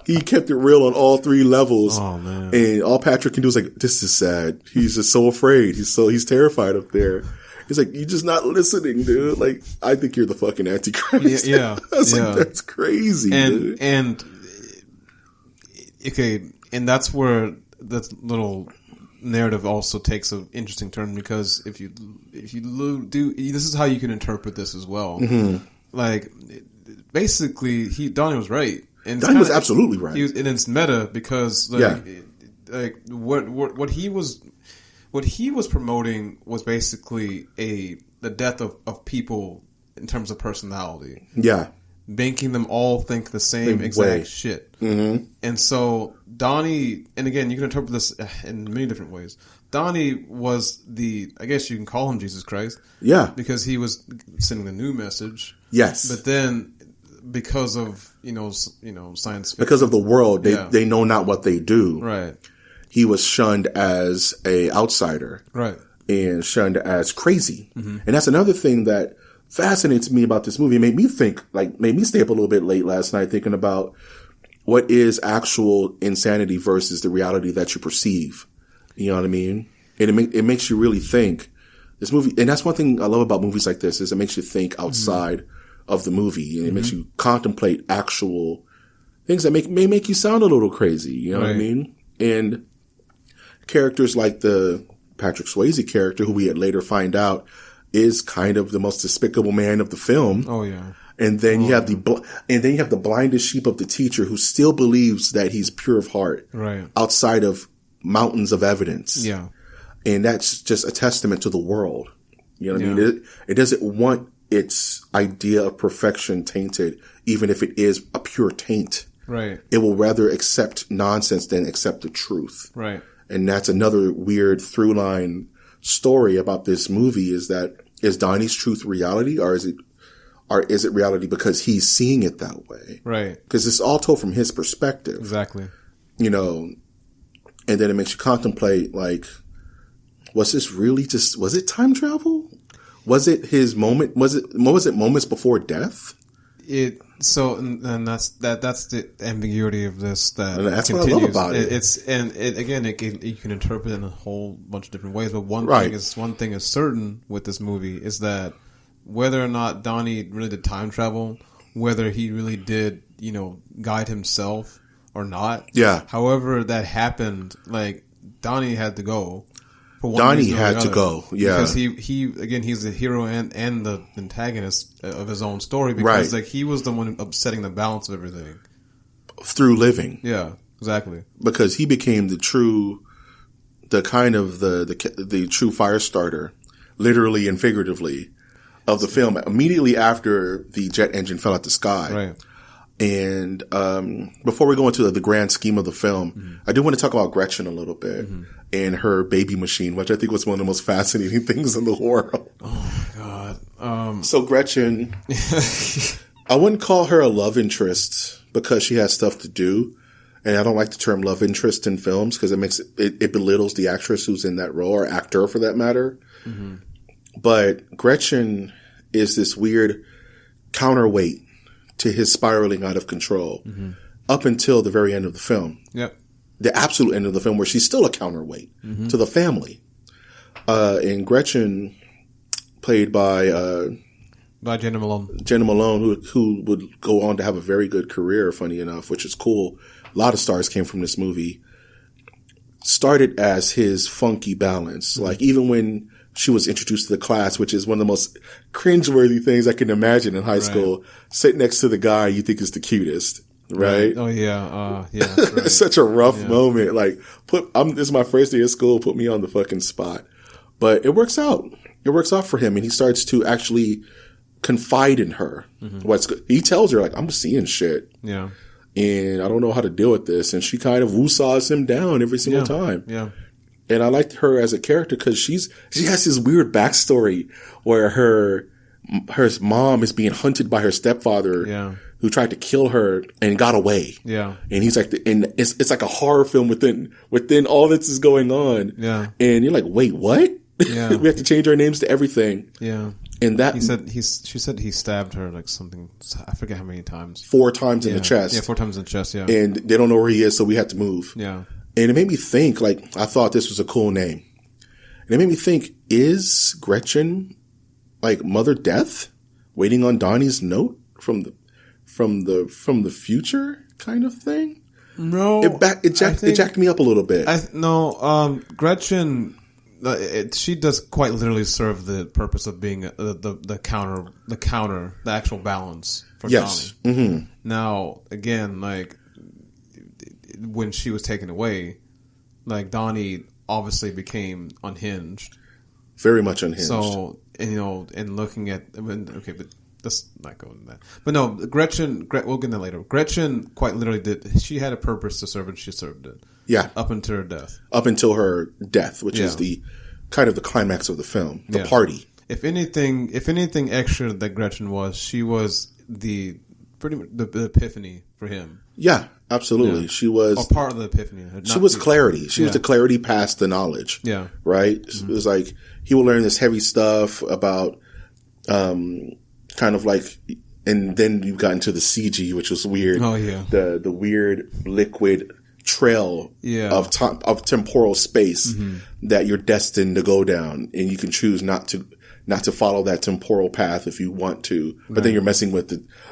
D: He kept it real on all three levels.
E: Oh man.
D: And all Patrick can do is like, this is sad. He's just so afraid. He's terrified up there. He's like, you're just not listening, dude. Like, I think you're the fucking Antichrist.
E: Yeah.
D: I was like, that's crazy, dude.
E: And that's where that little narrative also takes an interesting turn, because if you do, this is how you can interpret this as well. Mm-hmm. Like, basically, Donnie was right. And
D: Donnie was absolutely right.
E: And it's meta because, what he was promoting was basically the death of people in terms of personality.
D: Yeah.
E: Making them all think the same exact shit. Mm-hmm. And so Donnie, and again, you can interpret this in many different ways. Donnie was I guess you can call him Jesus Christ.
D: Yeah.
E: Because he was sending the new message.
D: Yes.
E: But then, because of, science fiction.
D: Because of the world, they know not what they do.
E: Right.
D: He was shunned as a outsider.
E: Right.
D: And shunned as crazy. Mm-hmm. And that's another thing that fascinates me about this movie. It made me stay up a little bit late last night thinking about what is actual insanity versus the reality that you perceive. You know what I mean? And it makes you really think. This movie, and that's one thing I love about movies like this, is it makes you think outside of the movie, and it makes you contemplate actual things that may make you sound a little crazy. You know what I mean? And characters like the Patrick Swayze character, who we had later find out is kind of the most despicable man of the film.
E: Oh yeah.
D: And then you have the blindest sheep of the teacher who still believes that he's pure of heart.
E: Right.
D: Outside of mountains of evidence.
E: Yeah.
D: And that's just a testament to the world. You know what I mean? It doesn't want its idea of perfection tainted, even if it is a pure taint.
E: Right.
D: It will rather accept nonsense than accept the truth.
E: Right.
D: And that's another weird through line story about this movie, is Donnie's truth reality, or is it reality because he's seeing it that way?
E: Right.
D: Because it's all told from his perspective.
E: Exactly.
D: And then it makes you contemplate, like, was it time travel? Was it his moment? Was it moments before death? And
E: that's the ambiguity of this that
D: that's
E: continues.
D: what I love about it.
E: You can interpret it in a whole bunch of different ways. But one thing is certain with this movie is that whether or not Donnie really did time travel, whether he really did, guide himself or not.
D: Yeah.
E: However that happened, like, Donnie had to go.
D: Donnie had to go, yeah.
E: Because he's the hero and the antagonist of his own story, because like he was the one upsetting the balance of everything.
D: Through living.
E: Yeah, exactly.
D: Because he became the true fire starter, literally and figuratively, of the film immediately after the jet engine fell out the sky.
E: Right.
D: And before we go into the grand scheme of the film, I do want to talk about Gretchen a little bit and her baby machine, which I think was one of the most fascinating things in the world.
E: Oh my God. So
D: Gretchen, I wouldn't call her a love interest because she has stuff to do. And I don't like the term love interest in films because it belittles the actress who's in that role, or actor for that matter. Mm-hmm. But Gretchen is this weird counterweight to his spiraling out of control up until the very end of the film.
E: Yep.
D: The absolute end of the film, where she's still a counterweight to the family. And Gretchen, played by
E: Jenna Malone.
D: Jenna Malone, who would go on to have a very good career, funny enough, which is cool. A lot of stars came from this movie. Started as his funky balance. Like, even when she was introduced to the class, which is one of the most cringeworthy things I can imagine in high school. Sit next to the guy you think is the cutest, right?
E: Oh yeah, yeah. Right.
D: It's such a rough moment. Like, this is my first day of school. Put me on the fucking spot, but it works out. It works out for him, and he starts to actually confide in her. He tells her, like, I'm seeing shit.
E: Yeah.
D: And I don't know how to deal with this. And she kind of woo-saws him down every single time.
E: Yeah.
D: And I liked her as a character because she has this weird backstory where her mom is being hunted by her stepfather who tried to kill her and got away. Yeah. And he's like, and it's like a horror film within all this is going on. Yeah. And you're like, wait, what? Yeah. We have to change our names to everything. Yeah. And that
E: she said he stabbed her like something. I forget how many times.
D: 4 times in the chest.
E: Yeah, 4 times in the chest. Yeah.
D: And they don't know where he is, so we had to move.
E: Yeah.
D: And it made me think. Like, I thought this was a cool name. And it made me think: is Gretchen like Mother Death, waiting on Donnie's note from the future, kind of thing?
E: No,
D: it jacked me up a little bit.
E: Gretchen. She does quite literally serve the purpose of being the counter, the actual balance for Donnie. Mm-hmm. Now, again, like when she was taken away, like Donnie obviously became unhinged,
D: very much unhinged.
E: So, and looking at, okay, but let's not go into that. But no, Gretchen, we'll get into that later. Gretchen quite literally did. She had a purpose to serve, and she served it. Yeah. Up until her death.
D: Up until her death, which is the kind of the climax of the film, the party.
E: If anything extra that Gretchen was, she was the epiphany for him.
D: Yeah, absolutely. Yeah. She was
E: part of the epiphany.
D: She was clarity. She was the clarity past the knowledge. Yeah. Right? Mm-hmm. It was like he will learn this heavy stuff about kind of like, and then you got into the CG, which was weird. Oh yeah. The weird liquid trail of temporal space that you're destined to go down, and you can choose not to follow that temporal path if you want to, but then you're messing with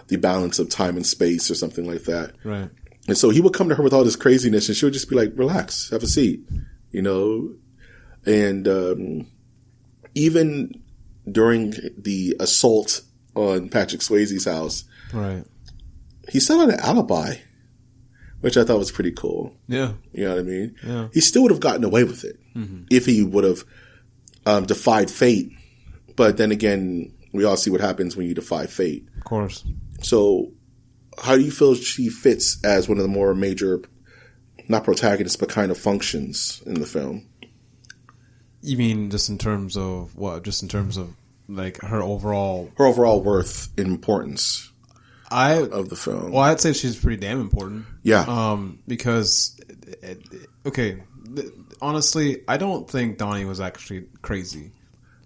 D: the balance of time and space or something like that. Right. And so he would come to her with all this craziness, and she would just be like, relax, have a seat, and even during the assault on Patrick Swayze's house, right, he still had an alibi, which I thought was pretty cool. Yeah. You know what I mean? Yeah. He still would have gotten away with it if he would have defied fate. But then again, we all see what happens when you defy fate.
E: Of course.
D: So how do you feel she fits as one of the more major, not protagonists, but kind of functions in the film?
E: You mean just in terms of what? Just in terms of like her overall
D: worth and importance of the film.
E: Well, I'd say she's pretty damn important. Yeah. Because, honestly, I don't think Donnie was actually crazy.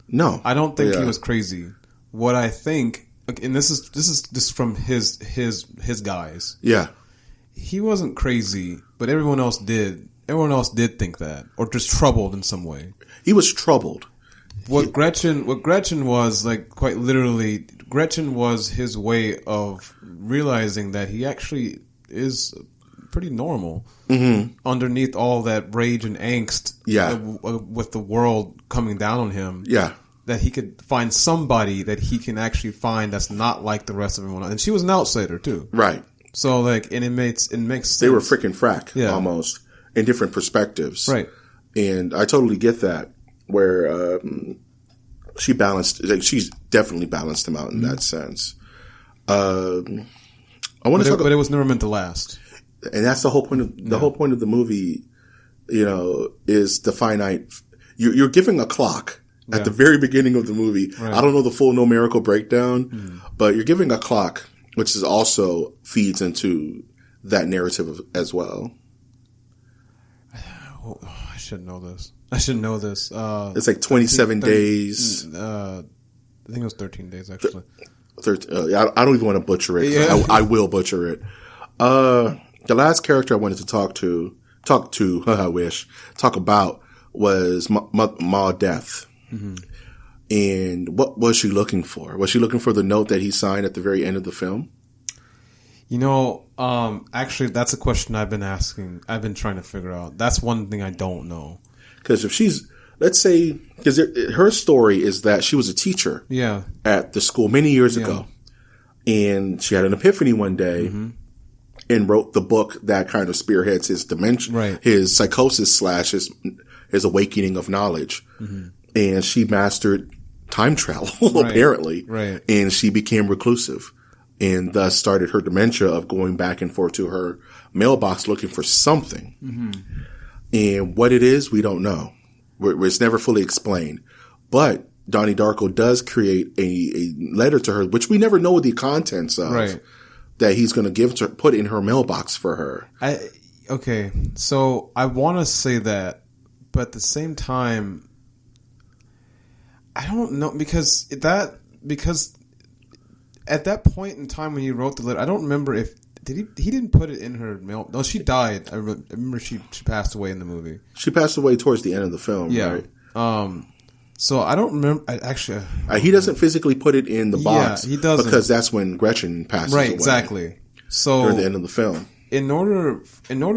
D: No,
E: I don't think he was crazy. What I think, and this is from his guys. Yeah, he wasn't crazy, but everyone else did. Everyone else did think that, or just troubled in some way.
D: He was troubled.
E: What Gretchen was, like, quite literally, Gretchen was his way of realizing that he actually is pretty normal underneath all that rage and angst with the world coming down on him. Yeah. That he could find somebody that he can actually find that's not like the rest of everyone else. And she was an outsider, too. Right. So, like, and it makes sense.
D: They were freaking frack, almost, in different perspectives. Right. And I totally get that. Where she balanced, like, she's definitely balanced him out in that sense. I want to talk,
E: but it was never meant to last,
D: and that's the whole point of the whole point of the movie. Is the finite. You're giving a clock at the very beginning of the movie. Right. I don't know the full numerical breakdown, but you're giving a clock, which is also feeds into that narrative as well.
E: Oh, I should know this. It's
D: like 27 days.
E: I think it was 13 days, actually.
D: I don't even want to butcher it. Yeah. I will butcher it. The last character I wanted to talk about was Ma Death. Mm-hmm. And what was she looking for? Was she looking for the note that he signed at the very end of the film?
E: Actually, that's a question I've been asking. I've been trying to figure out. That's one thing I don't know.
D: Because if she's let's say, because her story is that she was a teacher at the school many years ago. And she had an epiphany one day and wrote the book that kind of spearheads his dementia, his psychosis / his awakening of knowledge. And she mastered time travel, apparently. And she became reclusive and thus started her dementia of going back and forth to her mailbox looking for something. And what it is, we don't know. It's never fully explained. But Donnie Darko does create a letter to her, which we never know the contents of, that he's going to give to her, put in her mailbox for her.
E: Okay, so I want to say that, but at the same time, I don't know, because at that point in time when he wrote the letter, I don't remember if he didn't put it in her mail. No, she died. I remember she passed away in the movie.
D: She passed away towards the end of the film, right?
E: So I don't remember.
D: He doesn't physically put it in the box.
E: He doesn't,
D: because that's when Gretchen passes away.
E: Right, exactly. So
D: near the end of the film.
E: In order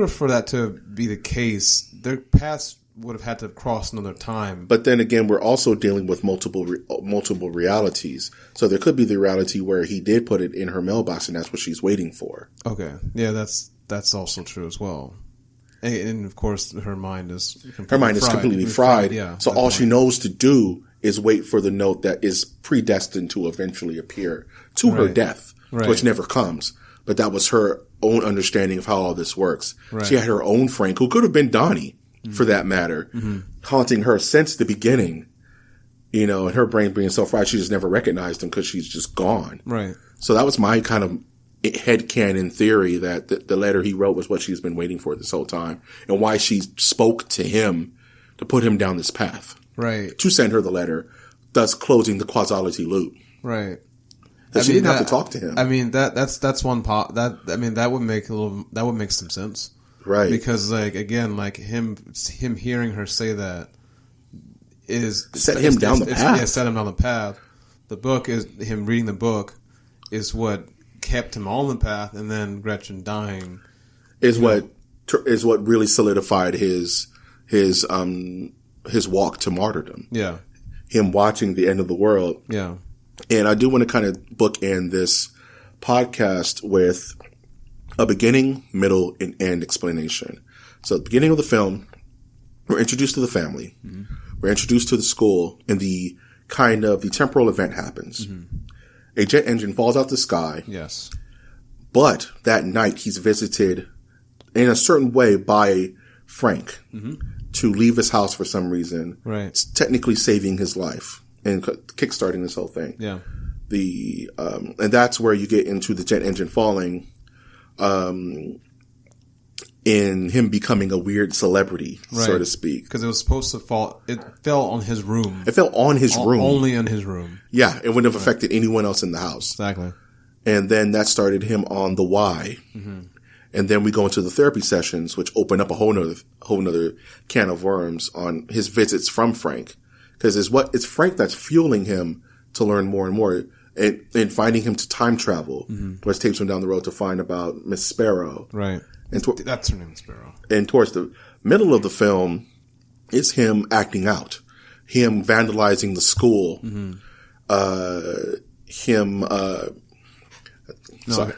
E: for that to be the case, their paths would have had to cross another time.
D: But then again, we're also dealing with multiple realities. So there could be the reality where he did put it in her mailbox, and that's what she's waiting for.
E: Okay, yeah, that's also true as well. And of course, her mind is
D: completely fried.
E: Yeah.
D: So all she knows to do is wait for the note that is predestined to eventually appear to her death, which never comes. But that was her own understanding of how all this works. She had her own Frank, who could have been Donnie, for that matter, haunting her since the beginning. You know, and her brain being so fried, she just never recognized him because she's just gone.
E: Right.
D: So that was my kind of headcanon theory that the letter he wrote was what she's been waiting for this whole time, and why she spoke to him to put him down this path.
E: Right. To
D: send her the letter, thus closing the causality loop.
E: Right.
D: She didn't have to talk to him.
E: I mean, that's one part. That would make some sense.
D: Right.
E: Because him hearing her say that
D: set him down the path.
E: Yeah, set him down the path. The book is him reading the book is what kept him on the path, and then Gretchen dying
D: is what really solidified his walk to martyrdom.
E: Yeah.
D: Him watching the end of the world.
E: Yeah.
D: And I do want to kind of bookend this podcast with a beginning, middle, and end explanation. So at the beginning of the film, we're introduced to the family. We're introduced to the school, and the temporal event happens. A jet engine falls out the sky.
E: Yes.
D: But that night he's visited in a certain way by Frank to leave his house for some reason.
E: Right.
D: It's technically saving his life and kickstarting this whole thing.
E: Yeah.
D: And that's where you get into the jet engine falling, in him becoming a weird celebrity, so to speak.
E: Because it was supposed to fall. It fell on his room.
D: It fell on his room.
E: Only on his room.
D: Yeah. It wouldn't have affected anyone else in the house.
E: Exactly.
D: And then that started him on the why. And then we go into the therapy sessions, which open up a whole nother can of worms on his visits from Frank. Because it's Frank that's fueling him to learn more and more, and finding him to time travel, which takes him down the road to find about Miss Sparrow.
E: Right.
D: And
E: that's her name, Sparrow.
D: And towards the middle of the film is him acting out, him vandalizing the school,
E: I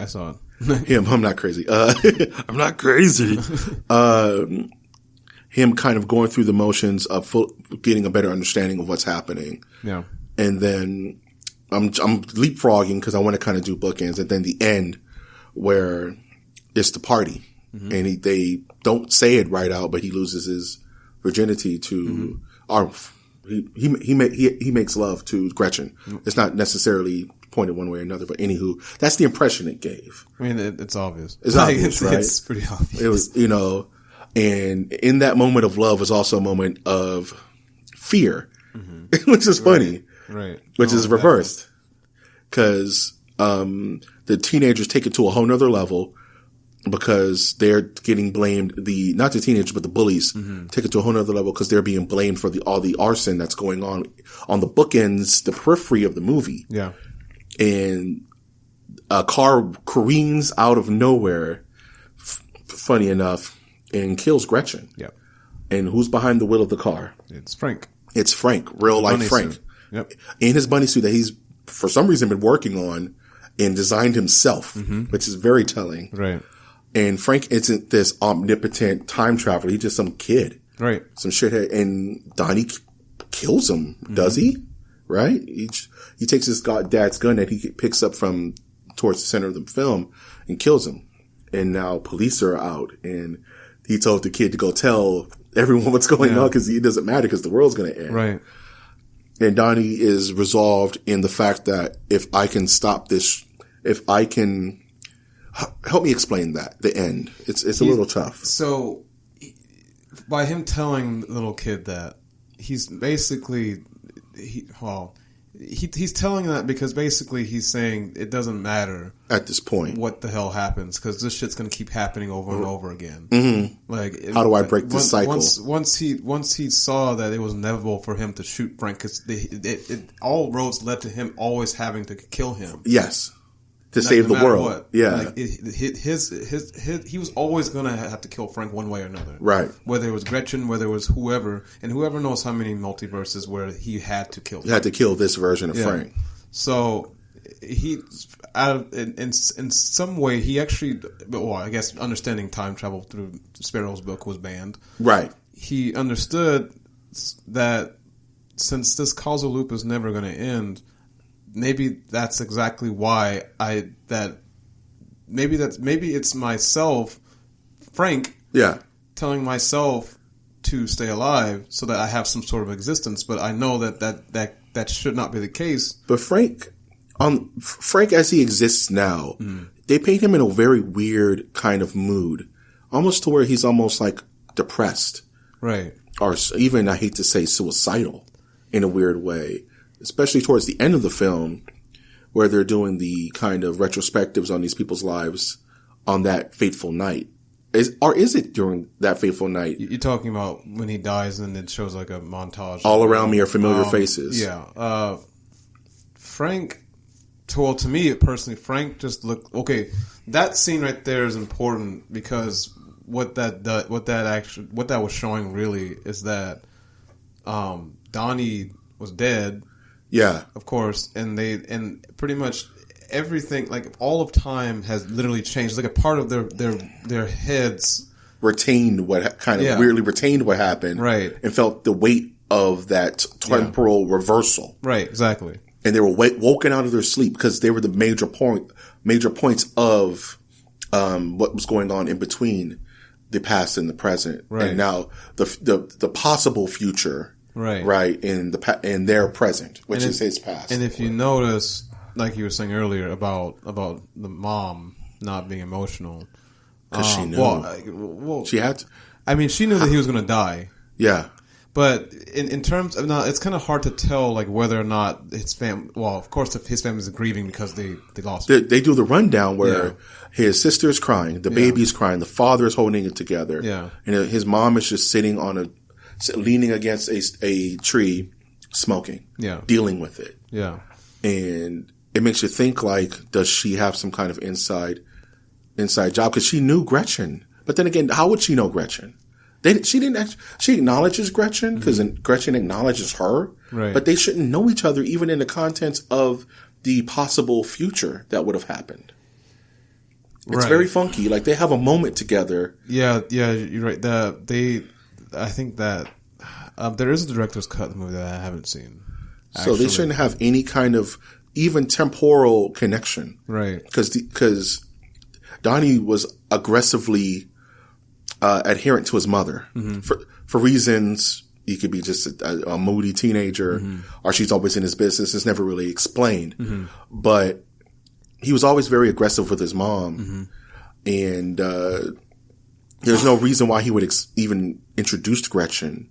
E: saw it.
D: I'm not crazy. I'm not crazy. Him kind of going through the motions of getting a better understanding of what's happening.
E: Yeah.
D: And then I'm leapfrogging because I want to kind of do bookends. And then the end where it's the party. And they don't say it right out, but he loses his virginity to, he makes love to Gretchen. It's not necessarily pointed one way or another, but anywho, that's the impression it gave.
E: I mean, it's obvious.
D: It's obvious, right?
E: It's pretty obvious.
D: It was, and in that moment of love was also a moment of fear, which is funny.
E: Right.
D: Which is reversed. Because, the teenagers take it to a whole nother level because they're getting blamed. Not the teenagers, but the bullies take it to a whole nother level because they're being blamed for all the arson that's going on the bookends, the periphery of the movie.
E: Yeah.
D: And a car careens out of nowhere, funny enough, and kills Gretchen.
E: Yeah.
D: And who's behind the wheel of the car?
E: It's Frank.
D: It's Frank, real life
E: Bunny
D: Frank.
E: suit. Yep.
D: In his bunny suit that he's, for some reason, been working on and designed himself, which is very telling.
E: Right.
D: And Frank isn't this omnipotent time traveler. He's just some kid.
E: Right.
D: Some shithead. And Donnie kills him, does he? Right? He takes his dad's gun that he picks up from towards the center of the film and kills him. And now police are out, and he told the kid to go tell everyone what's going on because it doesn't matter because the world's going to end.
E: Right.
D: And Donnie is resolved in the fact that if I can stop this, if I can help me explain that, the end. It's a little tough.
E: So by him telling the little kid that, he's basically, he's telling that because basically he's saying it doesn't matter
D: At this point.
E: what the hell happens because this shit's going to keep happening over and over again. Like,
D: How do I break this cycle?
E: Once he saw that it was inevitable for him to shoot Frank, because all roads led to him always having to kill him.
D: Yes. To save
E: No
D: the
E: matter
D: world.
E: what.
D: Yeah.
E: Like he was always going to have to kill Frank one way or another.
D: Right.
E: Whether it was Gretchen, whether it was whoever, and whoever knows how many multiverses where he had to kill
D: You had to kill this version of
E: Yeah.
D: Frank.
E: So he, in some way, he actually, well, I guess understanding time travel through Sparrow's book was banned.
D: Right.
E: He understood that since this causal loop is never going to end, maybe that's exactly why maybe it's myself, Frank,
D: Yeah.
E: telling myself to stay alive so that I have some sort of existence, but I know that should not be the case.
D: But Frank as he exists now, they paint him in a very weird kind of mood. Almost to where he's almost like depressed.
E: Right.
D: Or even, I hate to say, suicidal in a weird way. Especially towards the end of the film, where they're doing the kind of retrospectives on these people's lives on that fateful night. Is it during that fateful night?
E: You're talking about when he dies and it shows like a montage.
D: All around me are familiar faces.
E: Yeah. Frank, well, to me personally, Frank just looked, okay, that scene right there is important because what that was showing really is that Donnie was dead.
D: Yeah.
E: Of course, and pretty much everything, like all of time has literally changed. Like a part of their heads
D: Retained what weirdly retained what happened.
E: Right.
D: And felt the weight of that temporal reversal.
E: Right, exactly.
D: And they were woken out of their sleep because they were the major points of what was going on in between the past and the present.
E: Right.
D: And now the possible future. Right. In their present, which is his past.
E: And if you notice, like you were saying earlier about the mom not being emotional,
D: because she knew.
E: Well,
D: she had to.
E: I mean, she knew that he was going to die.
D: Yeah.
E: But in terms of now, it's kind of hard to tell like whether or not his family. Well, of course, his family is grieving because they lost.
D: They do the rundown where his sister's crying, the baby's crying, the father is holding it together.
E: Yeah.
D: And his mom is just sitting leaning against a tree, smoking.
E: Yeah.
D: Dealing with it.
E: Yeah.
D: And it makes you think like, does she have some kind of inside job? Because she knew Gretchen, but then again, how would she know Gretchen? She acknowledges Gretchen because Gretchen acknowledges her,
E: right.
D: But they shouldn't know each other even in the contents of the possible future that would have happened. It's very funky. Like they have a moment together.
E: Yeah, you're right. I think that there is a director's cut of the movie that I haven't seen.
D: So they shouldn't have any kind of even temporal connection,
E: right?
D: Because Donnie was aggressively adherent to his mother for reasons. He could be just a moody teenager, or she's always in his business. It's never really explained, but he was always very aggressive with his mom, and there's no reason why he would even introduce Gretchen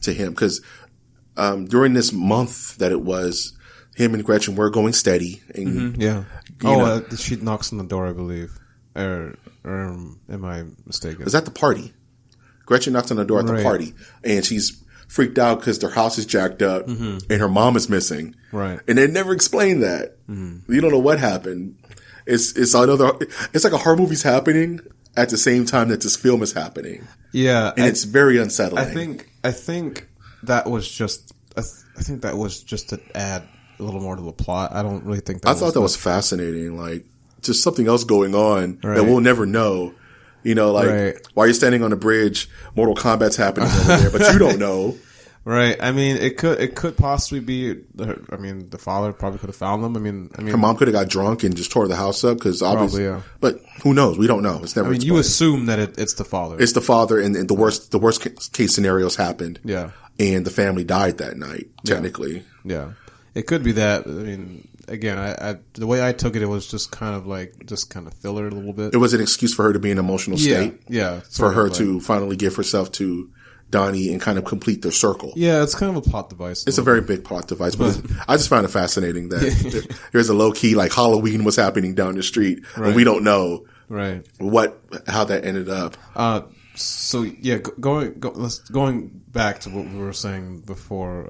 D: to him because during this month that it was, him and Gretchen were going steady. And,
E: she knocks on the door, I believe. Or am I mistaken?
D: It was at the party. Gretchen knocks on the door at the party, and she's freaked out because their house is jacked up and her mom is missing.
E: Right.
D: And they never explained that. You don't know what happened. It's like a horror movie's happening at the same time that this film is happening.
E: Yeah.
D: And it's very unsettling.
E: I think that was just I think that was just to add a little more to the plot. I don't really think that
D: I thought that was fascinating. Like, just something else going on that we'll never know. You know, like, while you're standing on the bridge, Mortal Kombat's happening over there, but you don't know.
E: Right. I mean, it could possibly be. I mean, the father probably could have found them. I mean,
D: her mom could have got drunk and just tore the house up because obviously.
E: Yeah.
D: But who knows? We don't know. It's never.
E: I mean, you assume that it's the father.
D: It's the father, and the worst case scenarios happened.
E: Yeah.
D: And the family died that night. Technically.
E: Yeah. It could be that. I mean, again, I the way I took it, it was just kind of filler a little bit.
D: It was an excuse for her to be in an emotional state.
E: Yeah.
D: For her to finally give herself to Donnie and kind of complete their circle.
E: Yeah, it's kind of a plot device.
D: It's a very big plot device, but I just found it fascinating that there's a low key, like, Halloween was happening down the street, and we don't know how that ended up.
E: So yeah, going back to what we were saying before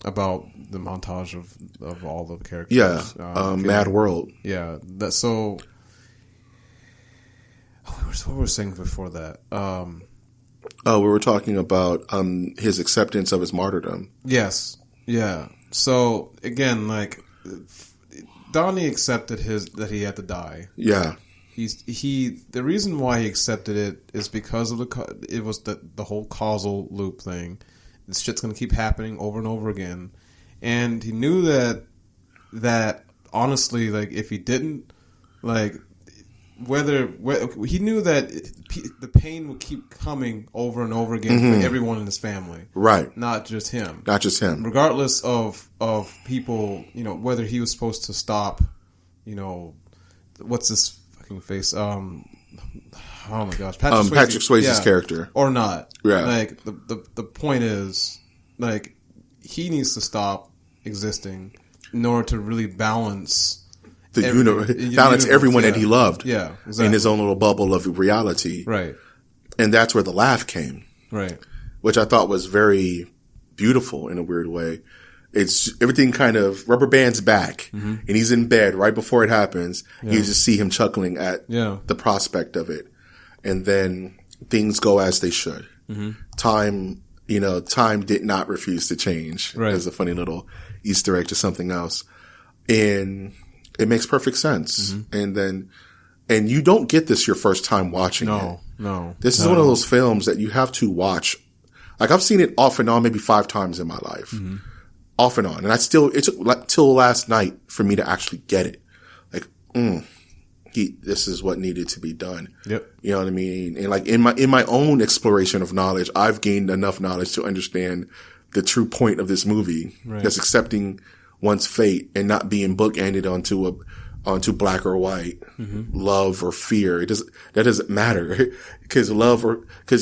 E: about the montage of all the characters.
D: Yeah, Mad World.
E: Yeah, that so. What were we saying before that?
D: We were talking about his acceptance of his martyrdom.
E: Yes. Yeah. So again, like, Donnie accepted that he had to die.
D: Yeah.
E: The reason why he accepted it is because of it was the whole causal loop thing. This shit's gonna keep happening over and over again, and he knew that honestly, like, if he didn't, like, whether he knew that the pain would keep coming over and over again for everyone in his family,
D: right?
E: Not just him.
D: Regardless
E: of people, you know, whether he was supposed to stop, you know, what's his fucking face? Oh my gosh,
D: Patrick Swayze's character,
E: or not?
D: Yeah.
E: Like, the point is, like, he needs to stop existing in order to really balance.
D: Balance everyone that he loved,
E: exactly.
D: in his own little bubble of reality,
E: right? And
D: that's where the laugh came,
E: right? Which
D: I thought was very beautiful in a weird way. It's everything kind of rubber bands back, and he's in bed right before it happens. You just see him chuckling at the prospect of it, and then things go as they should. Time did not refuse to change. Right. There's a funny little Easter egg to something else, and it makes perfect sense. And you don't get this your first time watching it.
E: No.
D: This is one of those films that you have to watch. Like, I've seen it off and on maybe 5 times in my life. Off and on. And it took like till last night for me to actually get it. Like, this is what needed to be done.
E: Yep.
D: You know what I mean? And like in my own exploration of knowledge, I've gained enough knowledge to understand the true point of this movie. Right. That's accepting one's fate and not being bookended onto black or white, love or fear. That doesn't matter because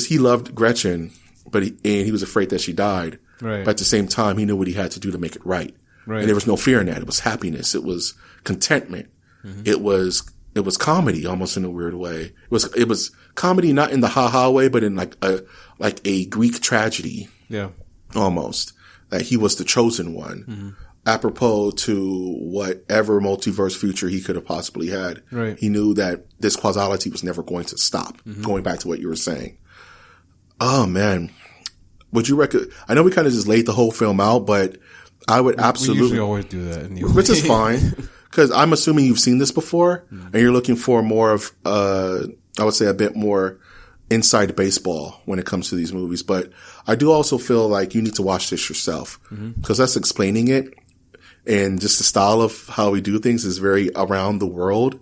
D: he loved Gretchen, but he was afraid that she died.
E: Right.
D: But at the same time, he knew what he had to do to make it right.
E: Right.
D: And there was no fear in that. It was happiness. It was contentment. It was comedy almost in a weird way. It was comedy not in the ha-ha way, but in like a Greek tragedy.
E: Yeah.
D: Almost. That he was the chosen one. Apropos to whatever multiverse future he could have possibly had.
E: Right.
D: He knew that this causality was never going to stop. Going back to what you were saying. Oh man. Would you I know we kind of just laid the whole film out, but I would absolutely.
E: We usually always do that anyway.
D: Which is fine. Cause I'm assuming you've seen this before and you're looking for more of, I would say a bit more inside baseball when it comes to these movies. But I do also feel like you need to watch this yourself because us explaining it and just the style of how we do things is very around the world.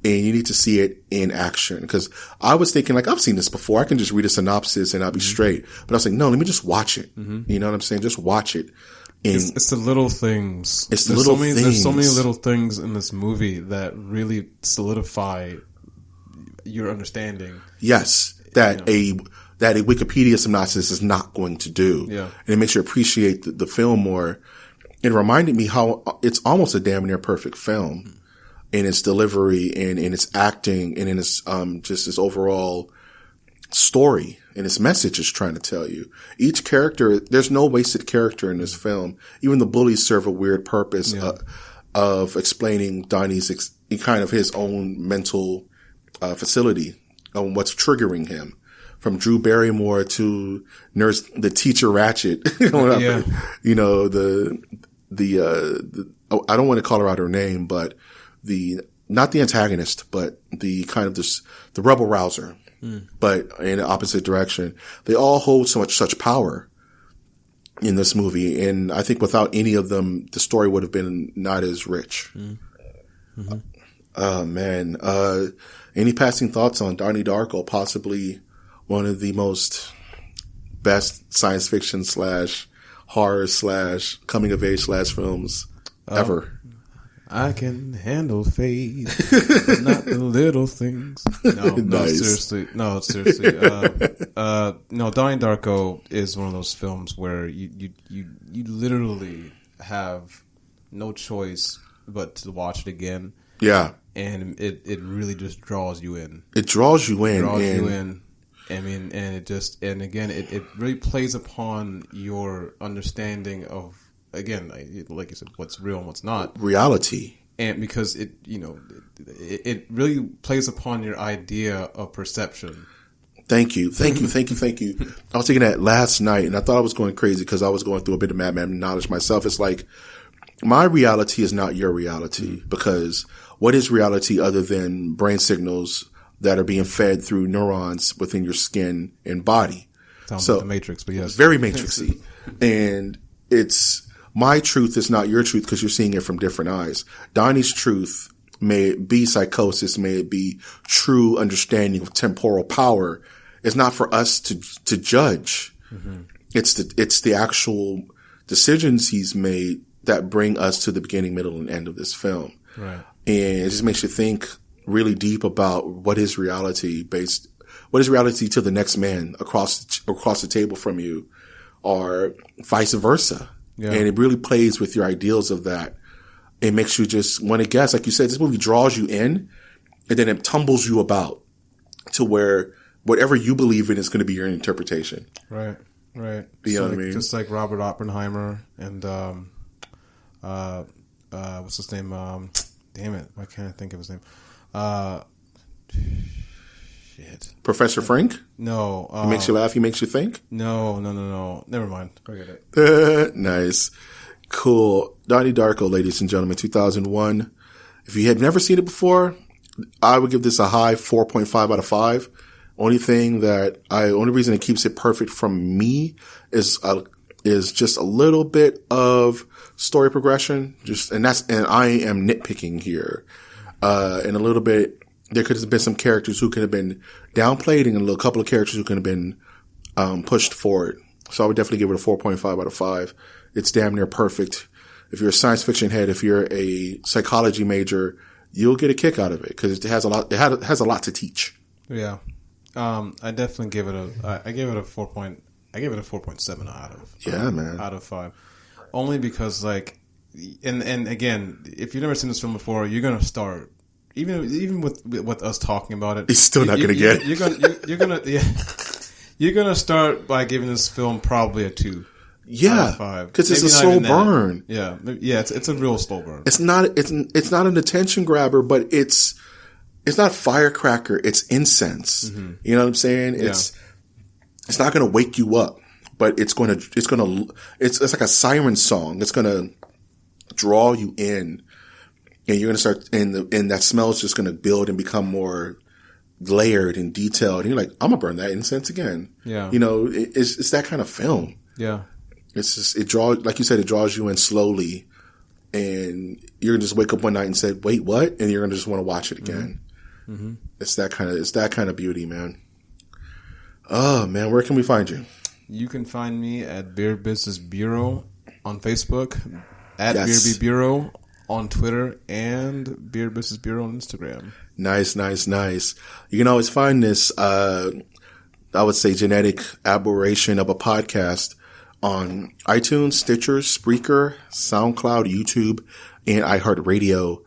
D: And you need to see it in action. Because I was thinking, like, I've seen this before. I can just read a synopsis and I'll be straight. But I was like, no, let me just watch it. You know what I'm saying? Just watch it. And
E: it's the little things.
D: There's
E: so many little things in this movie that really solidify your understanding.
D: Yes. That a Wikipedia synopsis is not going to do.
E: Yeah.
D: And it makes you appreciate the film more. It reminded me how it's almost a damn near perfect film. In its delivery and in its acting and in its, just its overall story and its message is trying to tell you. Each character, there's no wasted character in this film. Even the bullies serve a weird purpose of explaining Donnie's kind of his own mental, facility on what's triggering him from Drew Barrymore to the teacher Ratchet.
E: Yeah.
D: You know, I don't want to call her out her name, but not the antagonist, but the kind of the rebel rouser, but in the opposite direction. They all hold such power in this movie. And I think without any of them, the story would have been not as rich. Mm-hmm. Oh man. Any passing thoughts on Donnie Darko? Possibly one of the most best science fiction / horror / coming of age / films ever.
E: I can handle fate, but not the little things. No,
D: Nice.
E: seriously. No, Donnie Darko is one of those films where you literally have no choice but to watch it again.
D: Yeah.
E: And it really just draws you in.
D: It draws you in.
E: I mean, and again, it really plays upon your understanding of, again, like you said, what's real and what's not.
D: Reality.
E: And because it really plays upon your idea of perception.
D: Thank you. I was thinking that last night, and I thought I was going crazy because I was going through a bit of madman knowledge myself. It's like, my reality is not your reality, because what is reality other than brain signals that are being fed through neurons within your skin and body?
E: Sounds like the Matrix, but yes.
D: It's very matrixy. And it's, my truth is not your truth because you're seeing it from different eyes. Donnie's truth, may it be psychosis, may it be true understanding of temporal power, is not for us to judge. Mm-hmm. It's the actual decisions he's made that bring us to the beginning, middle, and end of this film.
E: Right.
D: And it just makes you think really deep about what is reality to the next man across the table from you, or vice versa. Yeah. And it really plays with your ideals of that. It makes you just want to guess. Like you said, this movie draws you in, and then it tumbles you about to where whatever you believe in is going to be your interpretation.
E: Right. You
D: know what I mean?
E: Just like Robert Oppenheimer and what's his name? Damn it! Why can't I think of his name? Shit.
D: Professor Frank?
E: No.
D: He makes you laugh. He makes you think?
E: No. Never mind. Forget it.
D: Nice. Cool. Donnie Darko, ladies and gentlemen, 2001. If you had never seen it before, I would give this a high 4.5 out of 5. Only reason it keeps it perfect from me is just a little bit of story progression. And I am nitpicking here. And a little bit, there could have been some characters who could have been downplayed and a couple of characters who could have been, pushed forward. So I would definitely give it a 4.5 out of 5. It's damn near perfect. If you're a science fiction head, if you're a psychology major, you'll get a kick out of it because it has a lot to teach.
E: Yeah. I definitely give it I gave it a 4.7 out of 5. Only because, like, and again, if you've never seen this film before, you're gonna start even with us talking about it.
D: He's still not gonna get it.
E: You're gonna start by giving this film probably a 2.
D: Yeah,
E: out of 5.
D: Because it's a slow burn.
E: Yeah, it's a real slow burn.
D: It's not an attention grabber, but it's not firecracker. It's incense. Mm-hmm. You know what I'm saying?
E: Yeah.
D: It's not going to wake you up, but it's like a siren song. It's going to draw you in, and you're going to start, and that smell is just going to build and become more layered and detailed. And you're like, I'm gonna burn that incense again.
E: Yeah,
D: you know, it's that kind of film.
E: Yeah,
D: it's just like you said, it draws you in slowly, and you're gonna just wake up one night and say, "Wait, what?" And you're gonna just want to watch it again. Mm-hmm. It's that kind of beauty, man. Oh man, where can we find you?
E: You can find me at Beer Business Bureau on Facebook, at Beer B Bureau on Twitter, and Beer Business Bureau on Instagram. Nice.
D: You can always find this, I would say, genetic aberration of a podcast on iTunes, Stitcher, Spreaker, SoundCloud, YouTube, and iHeartRadio.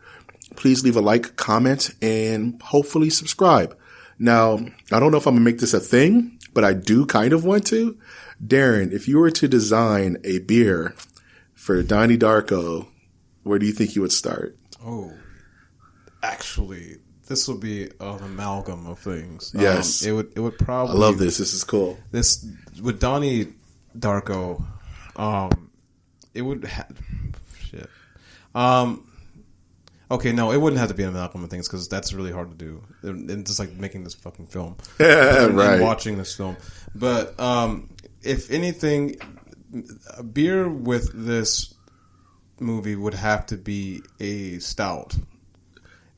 D: Please leave a like, comment, and hopefully subscribe. Now, I don't know if I'm going to make this a thing, but I do kind of want to. Darren, if you were to design a beer for Donnie Darko, where do you think you would start?
E: Oh, actually, this will be an amalgam of things.
D: Yes.
E: It would probably.
D: I love this. This is cool.
E: This with Donnie Darko. It would. Shit. Okay, no, it wouldn't have to be an amalgam of things because that's really hard to do. And just like making this fucking film,
D: Right?
E: Watching this film, but if anything, a beer with this movie would have to be a stout.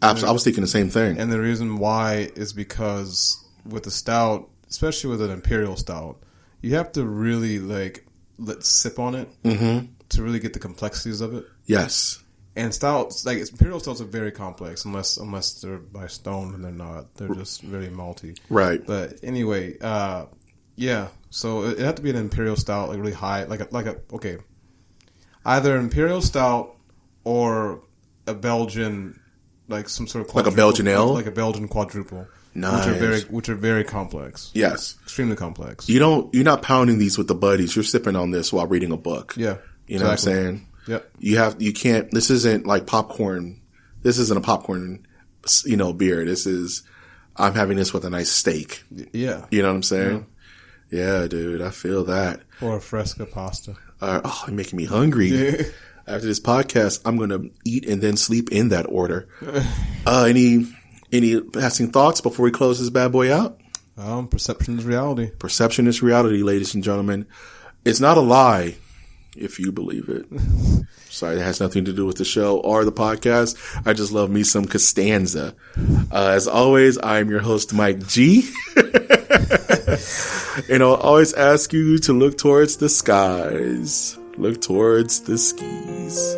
D: I was thinking the same thing.
E: And the reason why is because with a stout, especially with an imperial stout, you have to really let sip on it to really get the complexities of it.
D: Yes.
E: And stouts, like imperial stouts, are very complex unless they're by Stone, and they're not. They're just very malty.
D: Right.
E: But anyway, yeah. So it had to be an imperial stout, like really high, okay, either imperial stout or a Belgian, like some sort of
D: like a Belgian ale,
E: like a Belgian quadruple.
D: Nice.
E: Which are very complex.
D: Yes.
E: Extremely complex.
D: You're not pounding these with the buddies. You're sipping on this while reading a book.
E: Yeah.
D: You know what I'm saying?
E: Yep.
D: You can't, this isn't like popcorn. This isn't a popcorn, beer. This is, I'm having this with a nice steak.
E: Yeah.
D: You know what I'm saying? Yeah, dude. I feel that.
E: Or a fresca pasta.
D: You're making me hungry.
E: Yeah.
D: After this podcast, I'm going to eat and then sleep in that order. Any passing thoughts before we close this bad boy out?
E: Perception is reality.
D: Perception is reality, ladies and gentlemen. It's not a lie if you believe it. Sorry, it has nothing to do with the show or the podcast. I just love me some Costanza. As always, I'm your host, Mike G. And I'll always ask you to look towards the skies. Look towards the skis.